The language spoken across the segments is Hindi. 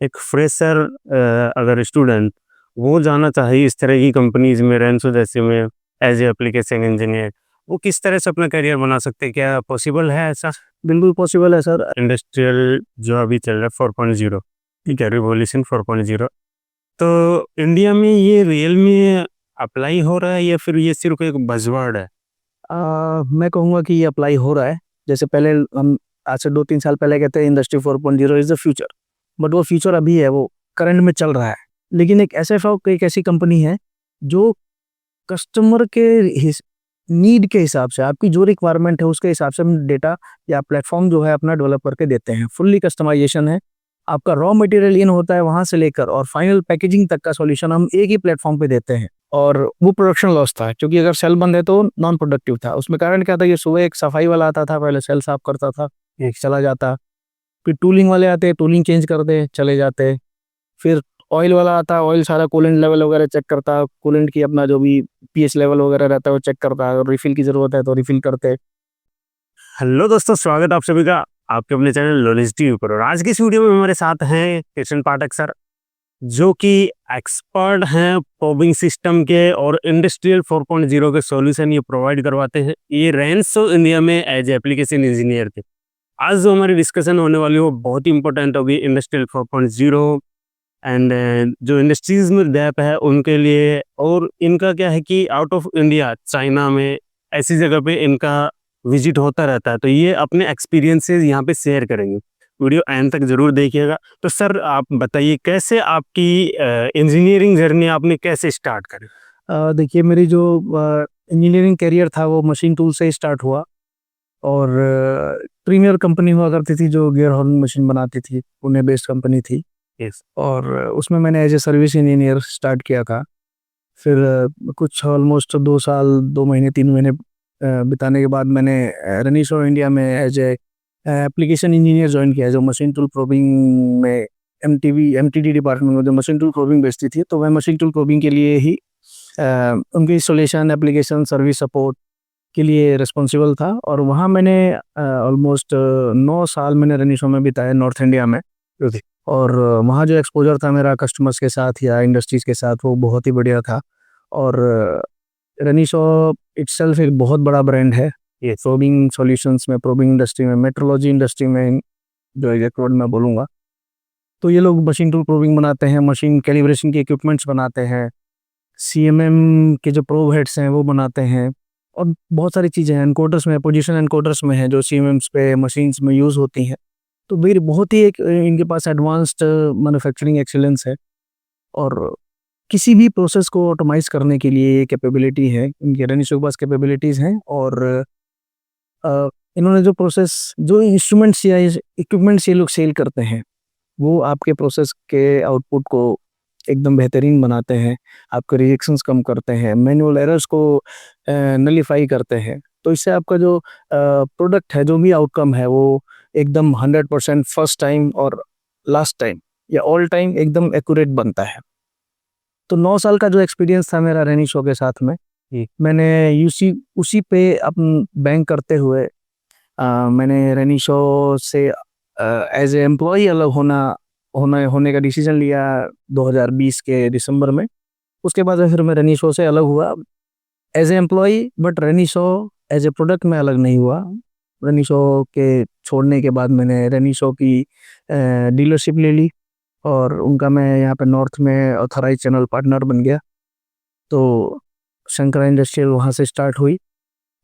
एक फ्रेशर अगर स्टूडेंट वो जाना चाहे इस तरह की कंपनीज में, रेंसो जैसे में, एज ए एप्लीकेशन इंजीनियर, वो किस तरह से अपना करियर बना सकते हैं? क्या पॉसिबल है ऐसा? बिल्कुल पॉसिबल है सर। इंडस्ट्रियल जो अभी चल रहा है 4.0, ठीक है, रिवॉल्यूशन 4.0, तो इंडिया में ये रियल में अप्लाई हो रहा है या फिर ये सिर्फ एक बज़वर्ड है? मैं कहूँगा कि ये अप्लाई हो रहा है। जैसे पहले हम आज से 2-3 साल पहले कहते हैं industry 4.0 is the future, but वो फ्यूचर अभी है, वो करंट में चल रहा है। लेकिन एक एसएफओ एक ऐसी कंपनी है जो कस्टमर के हिस नीड के हिसाब से, आपकी जो रिक्वायरमेंट है उसके हिसाब से हम डेटा या प्लेटफ़ॉर्म जो है अपना डेवलप करके देते हैं। फुल्ली कस्टमाइज़ेशन है। आपका रॉ मटेरियल इन होता है वहाँ से लेकर और फाइनल पैकेजिंग तक का सॉल्यूशन हम एक ही प्लेटफ़ॉर्म पे देते हैं। और वो प्रोडक्शन लॉस था, क्योंकि अगर सेल बंद है तो नॉन प्रोडक्टिव था। उसमें कारण क्या था, ये सुबह एक सफाई वाला आता था, पहले सेल साफ करता था, एक चला जाता। फिर टूलिंग वाले आते, टूलिंग चेंज करते, चले जाते। फिर ऑयल वाला आता, ऑयल सारा कूलेंट लेवल वगैरह चेक करता, कूलेंट की अपना जो भी पीएच लेवल वगैरह रहता है वो चेक करता, अगर रिफिल की ज़रूरत है तो रिफिल करते। हेलो दोस्तों, स्वागत है आप सभी का आपके अपने चैनल नॉलेज टीवी पर। और आज की इस वीडियो में हमारे साथ हैं कृष्ण पाठक सर, जो कि एक्सपर्ट हैं प्रोबिंग सिस्टम के और इंडस्ट्रियल 4.0 के सॉल्यूशन ये प्रोवाइड करवाते हैं। ये रेंसो इंडिया में एज एप्लीकेशन इंजीनियर थे। आज जो हमारी डिस्कशन होने वाली है वो बहुत ही इंपॉर्टेंट होगी, इंडस्ट्रियल 4.0 एंड जो इंडस्ट्रीज में गैप है उनके लिए। और इनका क्या है कि आउट ऑफ इंडिया, चाइना में, ऐसी जगह पे इनका विजिट होता रहता है, तो ये अपने एक्सपीरियंसेस यहाँ पे शेयर करेंगे। वीडियो एंड तक जरूर देखिएगा। तो सर आप बताइए, कैसे आपकी इंजीनियरिंग जर्नी आपने कैसे स्टार्ट करी? देखिए, मेरी जो इंजीनियरिंग करियर था वो मशीन टूल से ही स्टार्ट हुआ। और प्रीमियर कंपनी हुआ करती थी जो गियर हॉर्न मशीन बनाती थी, पुणे बेस्ड कंपनी थी। यस। और उसमें मैंने as a service engineer start किया था। फिर कुछ ऑलमोस्ट 2 साल 2 महीने 3 महीने बिताने के बाद मैंने रेनिसो इंडिया में as a application engineer join किया, जो मशीन टूल प्रोबिंग में एमटीडी डिपार्टमेंट में जो मशीन टूल प्रोबिंग बेचती थी, तो मैं मशीन टूल प्रोबिंग के लिए ही उनकी इंस्टॉलेशन, एप्लीकेशन, सर्विस सपोर्ट के लिए रिस्पॉन्सिबल था। और वहाँ मैंने ऑलमोस्ट 9 साल मैंने रेनिसो में बिताया, नॉर्थ इंडिया में। ओके। और वहाँ जो एक्सपोजर था मेरा कस्टमर्स के साथ या इंडस्ट्रीज़ के साथ, वो बहुत ही बढ़िया था। और रेनिसो इटसेल्फ एक बहुत बड़ा ब्रांड है। ये प्रोबिंग सॉल्यूशंस में, प्रोबिंग इंडस्ट्री में, मेट्रोलॉजी इंडस्ट्री में, जो एग्जैक्ट वर्ड मैं बोलूँगा, तो ये लोग मशीन टूल प्रोबिंग बनाते हैं, मशीन कैलिब्रेशन के इक्विपमेंट्स बनाते हैं, सीएमएम के जो प्रोब हेड्स हैं वो बनाते हैं। और बहुत सारी चीज़ें हैं, एनकोडर्स में, पोजीशन एनकोडर्स में हैं जो सीएमएम्स पे मशीन्स में यूज़ होती हैं। तो मेरी बहुत ही एक इनके पास एडवांस्ड मैन्युफैक्चरिंग एक्सीलेंस है। और किसी भी प्रोसेस को ऑटोमाइज़ करने के लिए ये कैपेबिलिटी है, इनके रेनिसो के पास कैपेबिलिटीज़ हैं। और इन्होंने जो प्रोसेस, जो इंस्ट्रूमेंट्स या इक्विपमेंट्स ये लोग सेल करते हैं, वो आपके प्रोसेस के आउटपुट को एकदम बेहतरीन बनाते हैं, आपके रिजेक्शंस कम करते हैं, मैनुअल एरर्स को नलीफाई करते हैं। तो इससे आपका जो प्रोडक्ट है, जो भी आउटकम है, वो एकदम 100% फर्स्ट टाइम और लास्ट टाइम या ऑल टाइम एकदम एक्यूरेट बनता है। तो 9 साल का जो एक्सपीरियंस था मेरा रेनिसो के साथ में, जी। मैंने यूसी उसी पे अपन बैंक करते हुए मैंने रेनिसो से एज ए एम्प्लॉय अलग होने का डिसीजन लिया 2020 के दिसंबर में। उसके बाद फिर मैं रेनिसो से अलग हुआ एज ए एम्प्लॉय, बट रेनिसो एज ए प्रोडक्ट में अलग नहीं हुआ। रेनिसो के छोड़ने के बाद मैंने रेनिसो की डीलरशिप ले ली और उनका मैं यहाँ पे नॉर्थ में ऑथराइज चैनल पार्टनर बन गया। तो शंकरा इंडस्ट्रियल वहाँ से स्टार्ट हुई।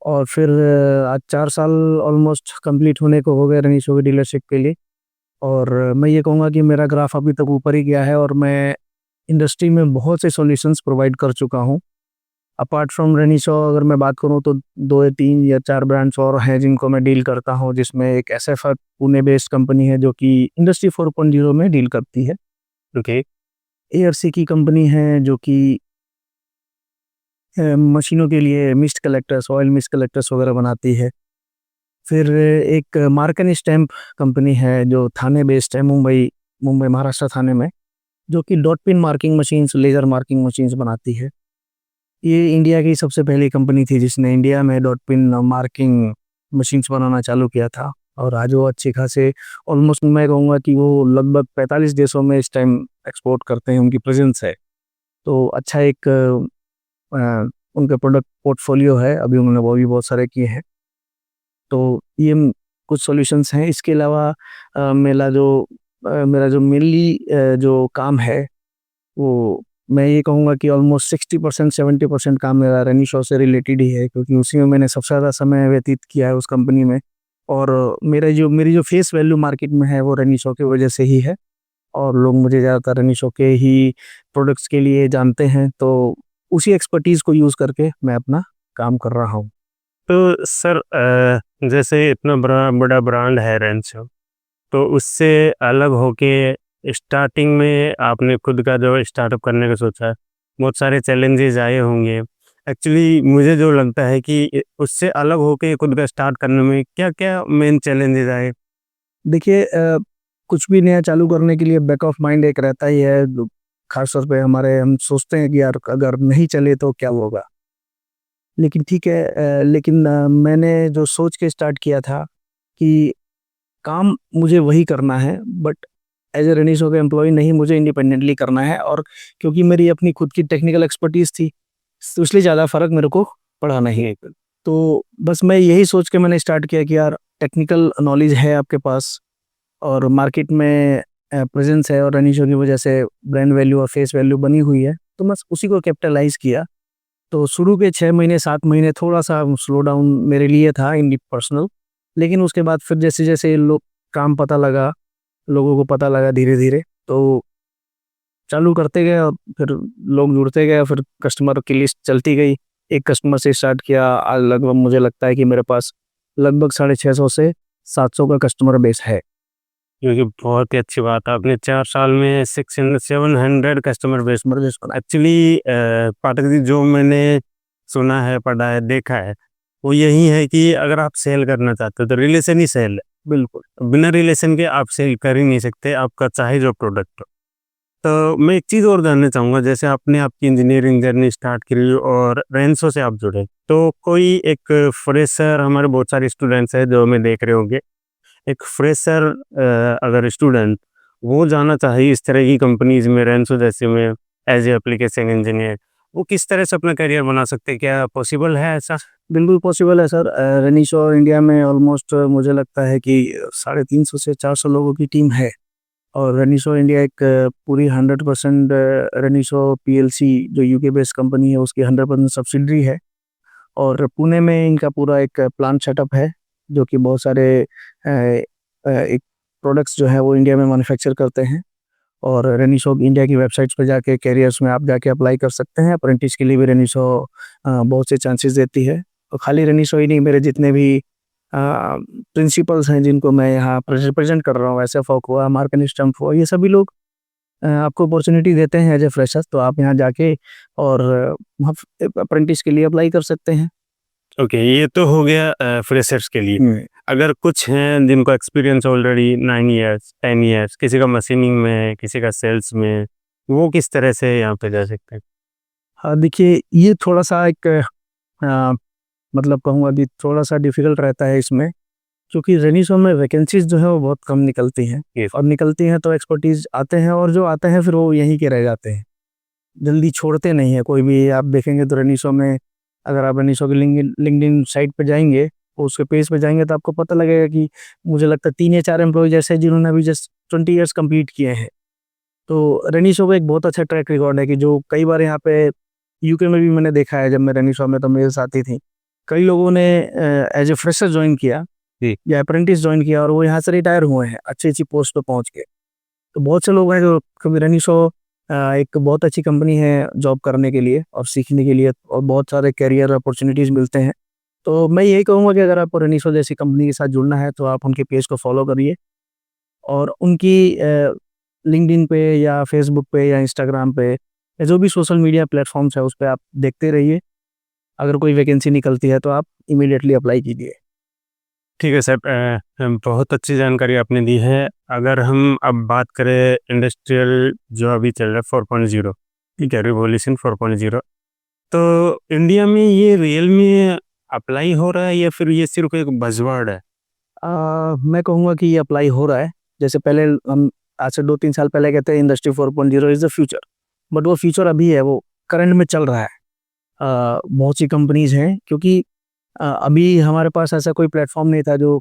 और फिर आज 4 साल ऑलमोस्ट कंप्लीट होने को हो गए रेनिसो की डीलरशिप के लिए। और मैं ये कहूँगा कि मेरा ग्राफ अभी तक ऊपर ही गया है और मैं इंडस्ट्री में बहुत से सॉल्यूशंस प्रोवाइड कर चुका हूँ। अपार्ट फ्रॉम रेनिसो अगर मैं बात करूँ तो 2 या 3 या 4 ब्रांड्स और हैं जिनको मैं डील करता हूँ, जिसमें एक एसएफआर पुणे बेस्ड कंपनी है जो कि इंडस्ट्री 4.0 में डील करती है। ओके। एआरसी की कंपनी है जो कि मशीनों के लिए mist collectors, oil mist collectors वगैरह बनाती है। फिर एक मार्कन स्टैम्प कंपनी है जो थाने बेस्ड है, मुंबई मुंबई महाराष्ट्र थाने में, जो कि dot pin marking machines, laser marking machines बनाती है। ये इंडिया की सबसे पहली कंपनी थी जिसने इंडिया में डॉट पिन मार्किंग मशीन्स बनाना चालू किया था। और आज वो अच्छी खासे ऑलमोस्ट मैं कहूँगा कि वो लगभग 45 देशों में इस टाइम एक्सपोर्ट करते हैं, उनकी प्रेजेंस है। तो अच्छा एक उनका प्रोडक्ट पोर्टफोलियो है, अभी उन्होंने वो भी बहुत सारे किए हैं। तो ये कुछ सॉल्यूशंस हैं। इसके अलावा मेरा जो मेनली जो काम है वो मैं ये कहूँगा कि ऑलमोस्ट 60% 70% काम मेरा रनी शो से रिलेटेड ही है, क्योंकि उसी में मैंने सबसे ज़्यादा समय व्यतीत किया है उस कंपनी में। और मेरी जो फेस वैल्यू मार्केट में है वो रनी शो की वजह से ही है, और लोग मुझे ज़्यादातर रनी शो के ही प्रोडक्ट्स के लिए जानते हैं। तो उसी एक्सपर्टीज़ को यूज़ करके मैं अपना काम कर रहा हूँ। तो सर जैसे इतना बड़ा बड़ा ब्रांड है रेंसो, तो उससे अलग होके स्टार्टिंग में आपने खुद का जो स्टार्टअप करने का सोचा है, बहुत सारे चैलेंजेस आए होंगे। एक्चुअली मुझे जो लगता है कि उससे अलग होके खुद का स्टार्ट करने में क्या-क्या मेन चैलेंजेस आए? देखिए कुछ भी नया चालू करने के लिए बैक ऑफ माइंड एक रहता ही है। खास तौर पे हम सोचते हैं कि यार अगर नहीं चले तो क्या होगा? लेकिन ठीक है, लेकिन मैंने जो सोच के स्टार्ट किया था कि काम मुझे वही करना है, बट एज ए रेनिसो का एम्प्लॉय नहीं, मुझे इंडिपेंडेंटली करना है। और क्योंकि मेरी अपनी खुद की टेक्निकल एक्सपर्टीज़ थी, तो इसलिए ज़्यादा फ़र्क मेरे को पड़ा नहीं। तो बस मैं यही सोच के मैंने स्टार्ट किया कि यार टेक्निकल नॉलेज है आपके पास और मार्केट में प्रेजेंस है, और रेनिसो की वजह से ब्रांड वैल्यू और फेस वैल्यू बनी हुई है, तो बस उसी को कैपिटलाइज़ किया। तो शुरू के 6 महीने 7 महीने थोड़ा-सा स्लो डाउन मेरे लिए था इन पर्सनल, लेकिन उसके बाद फिर जैसे-जैसे काम पता लगा, लोगों को पता लगा धीरे-धीरे, तो चालू करते गए और फिर लोग जुड़ते गए, फिर कस्टमर की लिस्ट चलती गई। एक कस्टमर से स्टार्ट किया, आज लगभग मुझे लगता है कि मेरे पास लगभग 650 से 700 का कस्टमर बेस है। क्योंकि बहुत ही अच्छी बात है, आपने 4 साल में 600 700 कस्टमर बेस। कस्टमर बेस बना एक्चुअली पाठक जी, जो मैंने सुना है, पढ़ा है, देखा है, वो यही है कि अगर आप सेल करना चाहते हो तो रिलेशन ही सेल है। बिल्कुल। बिना रिलेशन के आप सेल कर ही नहीं सकते, आपका चाहे जो प्रोडक्ट हो। तो मैं एक चीज़ और जानना चाहूँगा, जैसे आपने आपकी इंजीनियरिंग जर्नी स्टार्ट करी और रेंसो से आप जुड़े, तो कोई एक फ्रेशर, हमारे बहुत सारे स्टूडेंट्स हैं जो हमें देख रहे होंगे, एक फ्रेशर अगर स्टूडेंट वो जाना चाहे इस तरह की कंपनीज में, रेंसो जैसे में, एज ए एप्लीकेशन इंजीनियर, वो किस तरह से अपना करियर बना सकते हैं? क्या पॉसिबल है ऐसा? बिल्कुल पॉसिबल है सर। रेनिशो इंडिया में ऑलमोस्ट मुझे लगता है कि 350 से 400 लोगों की टीम है। और रेनिशो इंडिया एक पूरी 100% रेनिशो पीएलसी जो यूके बेस्ड कंपनी है उसकी 100% सब्सिडरी है। और पुणे में इनका पूरा एक प्लांट सेटअप है, जो कि बहुत सारे एक प्रोडक्ट्स जो है वो इंडिया में मैन्युफैक्चर करते हैं। और रेनिशो इंडिया की वेबसाइट्स पर जाके कैरियर्स में आप जाके अप्लाई कर सकते हैं। अप्रेंटिस के लिए भी रेनिशो बहुत से चांसेस देती है। और खाली रेनिशो ही नहीं, मेरे जितने भी प्रिंसिपल्स हैं जिनको मैं यहाँ रिप्रेजेंट कर रहा हूँ, एसएफओक हुआ, मार्कन स्टम्प हुआ, ये सभी लोग आपको अपॉर्चुनिटी देते हैं एज ए फ्रेशर। तो आप यहाँ जाके और वहाँ अप्रेंटिस के लिए अप्लाई कर सकते हैं। ओके, ये तो हो गया फ्रेशर्स के लिए। अगर कुछ हैं जिनको एक्सपीरियंस ऑलरेडी 9 इयर्स 10 इयर्स, किसी का मशीनिंग में है, किसी का सेल्स में है, वो किस तरह से यहाँ पे जा सकते हैं? हाँ, देखिए ये थोड़ा-सा एक अ, मतलब कहूँगा कि थोड़ा-सा डिफ़िकल्ट रहता है इसमें, क्योंकि रेनिसो में वैकेंसीज़ जो है वो बहुत कम निकलती हैं। Yes. और निकलती हैं तो एक्सपर्टीज़ आते हैं, और जो आते हैं फिर वो यहीं के रह जाते हैं, जल्दी छोड़ते नहीं हैं कोई भी। आप देखेंगे तो रेनिसो में, अगर आप रेनिसो की लिंक्डइन साइट पे जाएँगे, उसके पेज पे जाएँगे तो आपको पता लगेगा कि मुझे लगता है 3 या 4 एम्प्लॉइज़ ऐसे हैं जिन्होंने अभी जस्ट 20 इयर्स कंप्लीट किए हैं। तो रेनिसो का एक बहुत अच्छा ट्रैक रिकॉर्ड है कि जो कई बार यहाँ पे यूके में भी मैंने देखा है, जब मैं रेनिसो में तो मेरे साथ ही थी। कई लोगों ने एज़ ए फ्रेशर जॉइन किया जी। या अप्रेंटिस जॉइन किया, और वो यहाँ से रिटायर हुए हैं अच्छी-अच्छी पोस्ट पे पहुँच के। तो बहुत से लोग हैं जो कभी रेनिसो एक बहुत अच्छी कंपनी है जॉब करने के लिए और सीखने के लिए, और बहुत सारे करियर अपॉर्च्युनिटीज़ मिलते हैं। तो मैं यही कहूँगा कि अगर आपको रेनिसो जैसी कंपनी के साथ जुड़ना है तो आप उनके पेज को फॉलो करिए, और उनकी लिंक्डइन पे या फेसबुक पे या इंस्टाग्राम पे या जो भी सोशल मीडिया प्लेटफ़ॉर्म्स है उस पे आप देखते रहिए। अगर कोई वैकेंसी निकलती है तो आप इमीडिएटली अप्लाई कीजिए। ठीक है सर, बहुत अच्छी जानकारी आपने दी है। अगर हम अब बात करें इंडस्ट्रियल जो अभी चल रहा है 4.0, ठीक है, रिवॉल्यूशन 4.0, तो इंडिया में ये रियल में अप्लाई हो रहा है या फिर ये सिर्फ एक बज़वर्ड है? मैं कहूँगा कि ये अप्लाई हो रहा है। जैसे पहले हम आज से 2-3 साल पहले कहते हैं industry 4.0 is the future, but वो फ्यूचर अभी है, वो करंट में चल रहा है। बहुत सी कंपनीज़ हैं, क्योंकि अभी हमारे पास ऐसा कोई प्लेटफ़ॉर्म नहीं था जो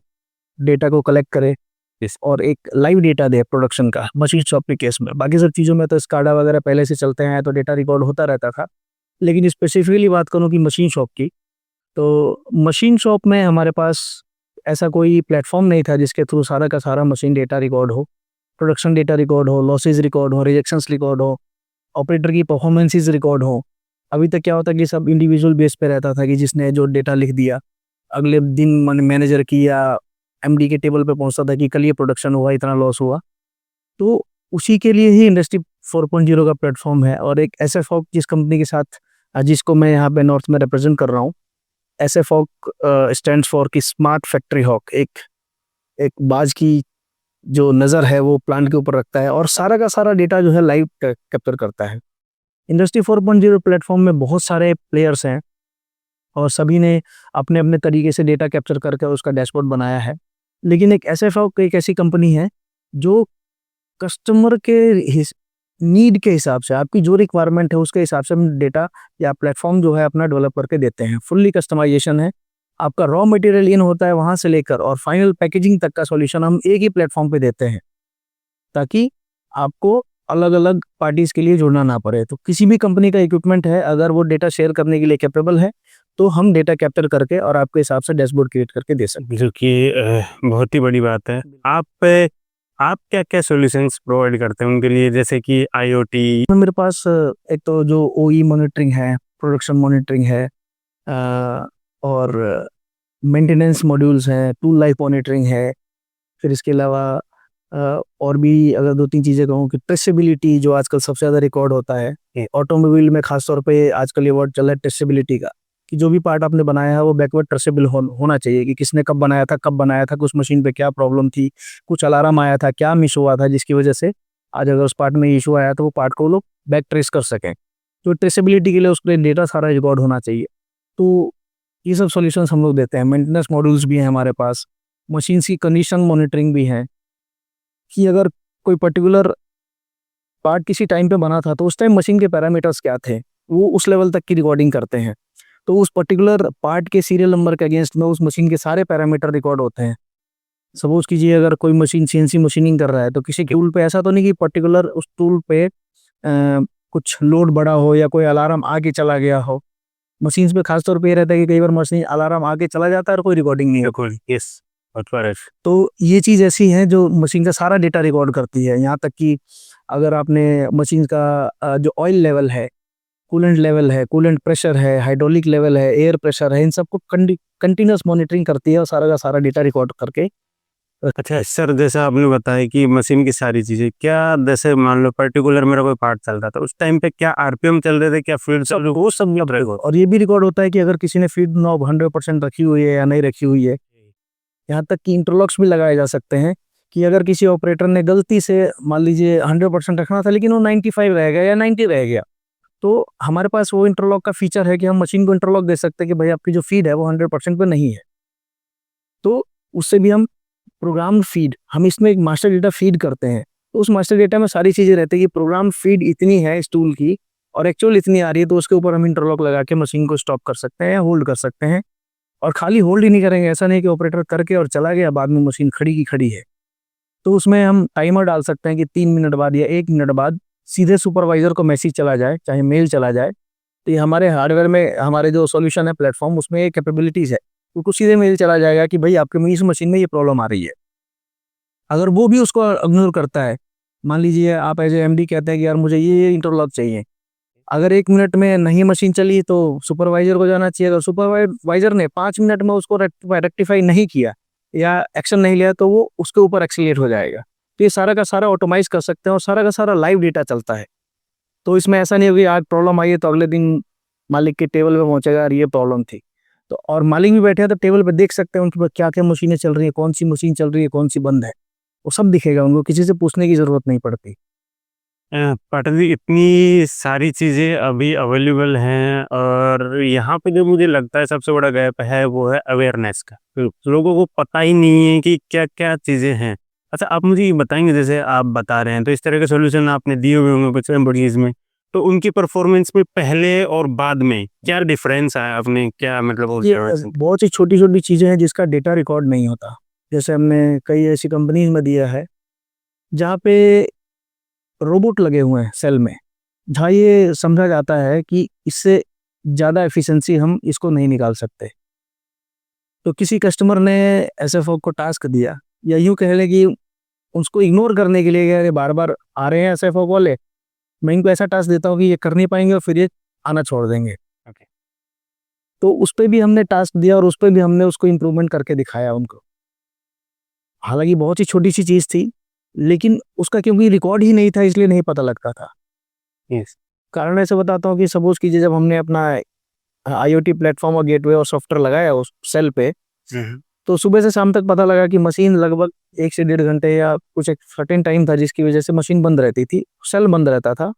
डेटा को कलेक्ट करे और एक लाइव डेटा दे प्रोडक्शन का, मशीन शॉप के केस में। बाकी सब चीज़ों में तो स्काडा वगैरह पहले से चलते हैं, तो डेटा रिकॉर्ड होता रहता था। लेकिन स्पेसिफिकली बात करूँ कि मशीन शॉप की, तो मशीन शॉप में हमारे पास ऐसा कोई प्लेटफ़ॉर्म नहीं था जिसके थ्रू सारा का सारा मशीन डेटा रिकॉर्ड हो, प्रोडक्शन डेटा रिकॉर्ड हो, लॉसेस रिकॉर्ड हो, रिजेक्शंस रिकॉर्ड हो, ऑपरेटर की परफॉर्मेंसेस रिकॉर्ड हो। अभी तक क्या होता कि सब इंडिविजुअल बेस पे रहता था कि जिसने जो डेटा लिख दिया, अगले दिन मैनेजर की या एमडी के टेबल पे पहुंचता था कि कल ये प्रोडक्शन हुआ, इतना लॉस हुआ। तो उसी के लिए ही इंडस्ट्री 4.0 का प्लेटफ़ॉर्म है। और एक एसएफओक जिस कंपनी के साथ जिसको मैं यहाँ पे नॉर्थ में रिप्रेजेंट कर रहा हूँ, एसएफओक स्टैंड्स फॉर कि स्मार्ट फैक्ट्री हॉक। एक एक बाज की जो नज़र है वो प्लांट के ऊपर रखता है और सारा का सारा डेटा जो है लाइव कैप्चर करता है। इंडस्ट्री 4.0 प्लेटफ़ॉर्म में बहुत सारे प्लेयर्स हैं और सभी ने अपने-अपने तरीके से डेटा कैप्चर करके उसका डैशबोर्ड बनाया है। लेकिन एक एसएफओक एक ऐसी कंपनी है जो कस्टमर के नीड के हिसाब से, आपकी जो रिक्वायरमेंट है उसके हिसाब से हम डेटा या प्लेटफॉर्म जो है अपना डेवलप करके देते हैं। फुल्ली कस्टमाइजेशन है। आपका रॉ मटेरियल इन होता है वहां से लेकर और फाइनल पैकेजिंग तक का सॉल्यूशन हम एक ही प्लेटफॉर्म पे देते हैं, ताकि आपको अलग अलग पार्टीज के लिए जुड़ना ना पड़े। तो किसी भी कंपनी का इक्विपमेंट है, अगर वो डेटा शेयर करने के लिए कैपेबल है, तो हम डेटा कैप्चर करके और आपके हिसाब से डैशबोर्ड क्रिएट करके दे सकते हैं। जो कि बहुत ही बड़ी बात है। आप क्या-क्या सॉल्यूशंस प्रोवाइड करते हैं उनके लिए, जैसे कि आईओटी? मेरे पास एक तो जो ओई मॉनिटरिंग है, प्रोडक्शन मॉनिटरिंग है, और मेंटेनेंस मॉड्यूल्स हैं, टूल लाइफ मॉनिटरिंग है। फिर इसके अलावा और भी अगर 2-3 चीज़ें कहूँ कि ट्रेसेबिलिटी जो आजकल सबसे ज़्यादा रिकॉर्ड होता है। ऑटोमोबाइल में खास तौर पे आजकल ये वर्ड चल रहा है ट्रेसेबिलिटी का, कि जो भी पार्ट आपने बनाया है वो बैकवर्ड ट्रेसेबल होना चाहिए, कि किसने कब बनाया था, कब बनाया था, कुछ मशीन पे क्या प्रॉब्लम थी, कुछ अलार्म आया था, क्या मिस हुआ था जिसकी वजह से आज अगर उस पार्ट में इशू आया तो वो पार्ट को वो लोग बैक ट्रेस कर सकें। तो ट्रेसेबिलिटी के लिए उसके डेटा सारा रिकॉर्ड होना चाहिए। तो ये सब सॉल्यूशंस हम लोग देते हैं। मेंटेनेंस मॉड्यूल्स भी हैं हमारे पास, मशीन्स की कंडीशन मॉनिटरिंग भी है, कि अगर कोई पर्टिकुलर पार्ट किसी टाइम पे बना था तो उस टाइम मशीन के पैरामीटर्स क्या थे, वो उस लेवल तक की रिकॉर्डिंग करते हैं। तो उस पर्टिकुलर पार्ट के सीरियल नंबर के अगेंस्ट में उस मशीन के सारे पैरामीटर रिकॉर्ड होते हैं। सपोज कीजिए अगर कोई मशीन सीएनसी मशीनिंग कर रहा है, तो किसी टूल पे ऐसा तो नहीं कि पर्टिकुलर उस टूल पे कुछ लोड बड़ा हो या कोई अलार्म आगे चला गया हो। मशीन्स पे खास तौर पे ये रहता है कि कई बार मशीन अलार्म आगे चला जाता है और कोई रिकॉर्डिंग नहीं होती। बिल्कुल, यस, करेक्ट। तो ये चीज़ ऐसी है जो मशीन का सारा डेटा रिकॉर्ड करती है। यहाँ तक कि अगर आपने मशीन का जो ऑयल लेवल है, कूलेंट लेवल है, कूलेंट प्रेशर है, हाइड्रोलिक लेवल है, एयर प्रेशर है, इन सबको कंटिन्यूअस मॉनिटरिंग करती है और सारा का सारा डेटा रिकॉर्ड करके। अच्छा सर, जैसा आपने बताया कि मशीन की सारी चीज़ें, क्या जैसे मान लो पर्टिकुलर मेरा कोई पार्ट चल रहा था, उस टाइम पे क्या आरपीएम चल रहे थे, क्या फील्ड सब वो सब रिकॉर्ड, और ये भी रिकॉर्ड होता है कि अगर किसी ने फीड नॉब 100% रखी हुई है या नहीं रखी हुई है। यहाँ तक कि इंटरलॉक्स भी लगाए जा सकते हैं, कि अगर किसी ऑपरेटर ने गलती से मान लीजिए 100% रखना था लेकिन वो 95 रह गया या 90 रह गया, तो हमारे पास वो इंटरलॉक का फीचर है कि हम मशीन को इंटरलॉक दे सकते हैं कि भाई आपकी जो फीड है वो 100% पे नहीं है। तो उससे भी हम प्रोग्राम फीड, हम इसमें एक मास्टर डेटा फीड करते हैं। तो उस मास्टर डेटा में सारी चीज़ें रहती है कि प्रोग्राम फीड इतनी है इस टूल की और एक्चुअल इतनी आ रही है, तो उसके ऊपर हम इंटरलॉक लगा के मशीन को स्टॉप कर सकते हैं या होल्ड कर सकते हैं। और खाली होल्ड ही नहीं करेंगे, ऐसा नहीं कि ऑपरेटर करके और चला गया, बाद में मशीन खड़ी की खड़ी है। तो उसमें हम टाइमर डाल सकते हैं कि 3 मिनट बाद या 1 मिनट बाद सीधे सुपरवाइजर को मैसेज चला जाए, चाहे मेल चला जाए। तो ये हमारे हार्डवेयर में, हमारे जो सॉल्यूशन है प्लेटफॉर्म, उसमें ये कैपेबिलिटीज़ है, उनको सीधे मेल चला जाएगा कि भाई आपके इस मशीन में ये प्रॉब्लम आ रही है। अगर वो भी उसको इग्नोर करता है, मान लीजिए आप एज ए एमडी कहते हैं कि यार मुझे ये इंटरलॉक चाहिए, अगर 1 मिनट में नहीं मशीन चली तो सुपरवाइजर को जाना चाहिए। अगर सुपरवाइजर ने 5 मिनट में उसको रेक्टिफाई नहीं किया या एक्शन नहीं लिया, तो वो उसके ऊपर एक्सीलरेट हो जाएगा। तो ये सारा का सारा ऑटोमाइज कर सकते हैं और सारा का सारा लाइव डेटा चलता है। तो इसमें ऐसा नहीं होगी आज प्रॉब्लम आई है तो अगले दिन मालिक के टेबल पे पहुंचेगा यार ये प्रॉब्लम थी। तो और मालिक भी बैठे हैं तो टेबल पे देख सकते हैं उनके पास क्या क्या मशीनें चल रही है, कौन सी मशीन चल रही है, कौन सी बंद है, वो सब दिखेगा उनको, किसी से पूछने की ज़रूरत नहीं पड़ती। पाठक जी, इतनी सारी चीज़ें अभी अवेलेबल हैं और यहाँ पे जो मुझे लगता है सबसे बड़ा गैप है वो है अवेयरनेस का। लोगों को पता ही नहीं है कि क्या-क्या चीज़ें हैं। अच्छा, आप मुझे ये बताएँगे, जैसे आप बता रहे हैं तो इस तरह के सॉल्यूशन आपने दिए हुए होंगे कुछ एम्प्लॉइज़ में, तो उनकी परफॉर्मेंस में पहले और बाद में क्या डिफरेंस आया? आपने क्या मतलब ये ऑब्जर्वेशन? बहुत ही छोटी-छोटी चीज़ें हैं जिसका डेटा रिकॉर्ड नहीं होता। जैसे हमने कई ऐसी कंपनीज़ में दिया है, जहाँ पे रोबोट लगे हुए हैं सेल में, जहाँ ये समझा जाता है कि इससे ज़्यादा एफिशिएंसी हम इसको नहीं निकाल सकते। तो किसी कस्टमर ने एसएफओ को टास्क दिया, या यूँ कह लें कि उसको इग्नोर करने के लिए कि अरे बार-बार आ रहे हैं एसएफओ वाले, मैं इनको ऐसा टास्क देता हूँ कि ये कर नहीं पाएँगे और फिर ये आना छोड़ देंगे। ओके। तो उस पे भी हमने टास्क दिया और उस पे भी हमने उसको इम्प्रूवमेंट करके दिखाया उनको। हालाँकि बहुत ही छोटी-सी चीज़ थी, लेकिन उसका क्योंकि रिकॉर्ड ही नहीं था इसलिए नहीं पता लगता था। यस। कारण ऐसे बताता हूँ कि सपोज़ कीजिए जब हमने अपना आईओटी प्लेटफ़ॉर्म और गेटवे और सॉफ्टवेयर लगाया उस सेल पे, हुँ, हुँ। तो सुबह से शाम तक पता लगा कि मशीन लगभग 1 से डेढ़ घंटे या कुछ एक सर्टेन टाइम था जिसकी वज़ह से मशीन बंद रहती थी, सेल बंद रहता था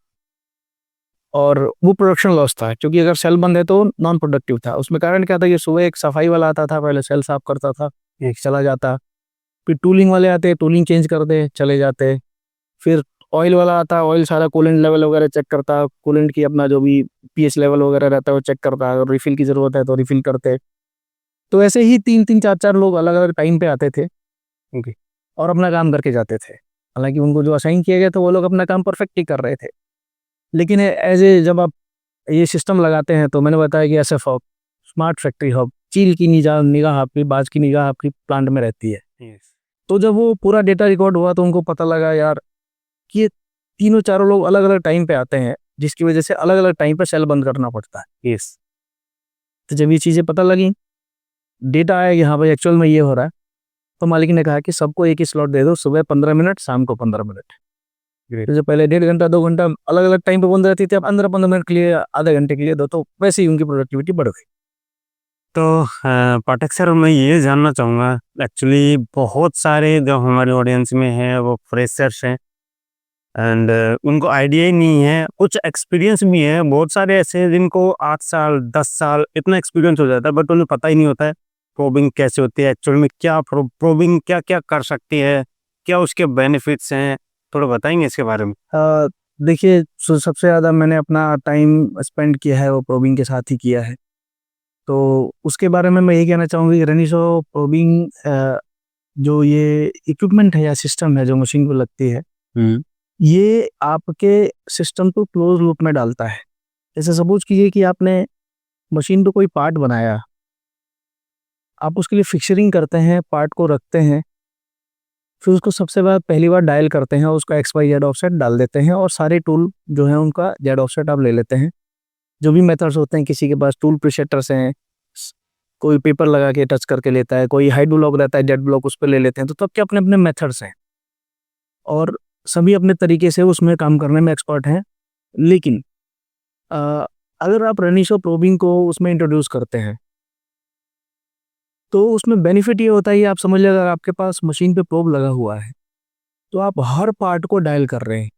और वो प्रोडक्शन लॉस था क्योंकि अगर सेल बंद है तो नॉन प्रोडक्टिव था। उसमें कारण क्या था कि सुबह एक सफाई वाला आता था, पहले सेल साफ करता था, एक चला जाता, फिर टूलिंग वाले आते, टूलिंग चेंज करते, चले जाते, फिर ऑयल वाला आता, ऑयल सारा कूलेंट लेवल वगैरह चेक करता, कूलेंट की अपना जो भी पीएच लेवल वगैरह रहता है वो चेक करता, अगर रिफ़िल की ज़रूरत है तो रिफ़िल करते। तो ऐसे ही 3-3 4-4 लोग अलग-अलग टाइम पे आते थे, ओके। और अपना काम करके जाते थे। हालाँकि उनको जो असाइन किया गया था वो लोग अपना काम परफेक्टली कर रहे थे। लेकिन एज़ ए जब आप ये सिस्टम लगाते हैं तो मैंने बताया कि SF hub, smart factory hub, चील की निगाह आपकी, बाज की निगाह आपकी प्लांट में रहती है। यस। तो जब वो पूरा डेटा रिकॉर्ड हुआ तो उनको पता लगा यार कि ये तीनों चारों लोग अलग-अलग टाइम पे आते हैं, जिसकी वज़ह से अलग-अलग टाइम पे सेल बंद करना पड़ता है। यस। तो जब ये चीज़ें पता लगी, डेटा आया कि हाँ भाई एक्चुअल में ये हो रहा है, तो मालिक ने कहा कि सबको एक ही स्लॉट दे दो, सुबह 15 मिनट, शाम को 15 मिनट। ग्रेट। तो जो पहले डेढ़ घंटा, 2 घंटा अलग-अलग टाइम पे बंद रहती थी, अब 15-15 मिनट के लिए, आधे घंटे के लिए दो, तो वैसे ही उनकी प्रोडक्टिविटी बढ़ गई। तो पाठक सर, मैं ये जानना चाहूँगा, एक्चुअली बहुत सारे जो हमारे ऑडियंस में हैं वो फ्रेशर्स हैं एंड उनको आइडिया ही नहीं है, कुछ एक्सपीरियंस भी है, बहुत सारे ऐसे हैं जिनको 8 साल 10 साल इतना एक्सपीरियंस हो जाता है बट उन्हें पता ही नहीं होता है प्रोबिंग कैसे होती है, एक्चुअल में क्या प्रोबिंग क्या क्या कर सकती है, क्या उसके बेनिफिट्स हैं, थोड़ा बताएंगे इसके बारे में? अ, देखिए, सबसे ज़्यादा मैंने अपना टाइम स्पेंड किया है वो प्रोबिंग के साथ ही किया है। तो उसके बारे में मैं ये कहना चाहूँगा कि रेनिसो प्रोबिंग जो ये इक्विपमेंट है या सिस्टम है जो मशीन को लगती है, हम्म। ये आपके सिस्टम को क्लोज़ लूप में डालता है। जैसे सपोज़ कीजिए कि आपने मशीन पे कोई पार्ट बनाया, आप उसके लिए फिक्सरिंग करते हैं, पार्ट को रखते हैं, फिर उसको सबसे बार पहली बार डायल करते हैं और उसका एक्स, वाई, जेड ऑफसेट डाल देते हैं और सारे टूल जो हैं उनका जेड ऑफसेट आप ले लेते हैं। जो भी मेथड्स होते हैं, किसी के पास टूल प्रीसेटर्स हैं, स कोई पेपर लगा के टच करके लेता है, कोई हाइड्रो लॉक रहता है, जेड ब्लॉक उस पे ले लेते हैं, तो सबके अपने-अपने मेथड्स हैं और सभी अपने तरीके से उसमें काम करने में एक्सपर्ट हैं। लेकिन अ, अगर आप रेनिशो प्रोबिंग को उसमें इंट्रोड्यूस करते हैं, तो उसमें बेनिफिट ये होता है कि आप समझ लीजिए अगर आपके पास मशीन पे प्रोब लगा हुआ है, तो आप हर पार्ट को डायल कर रहे हैं।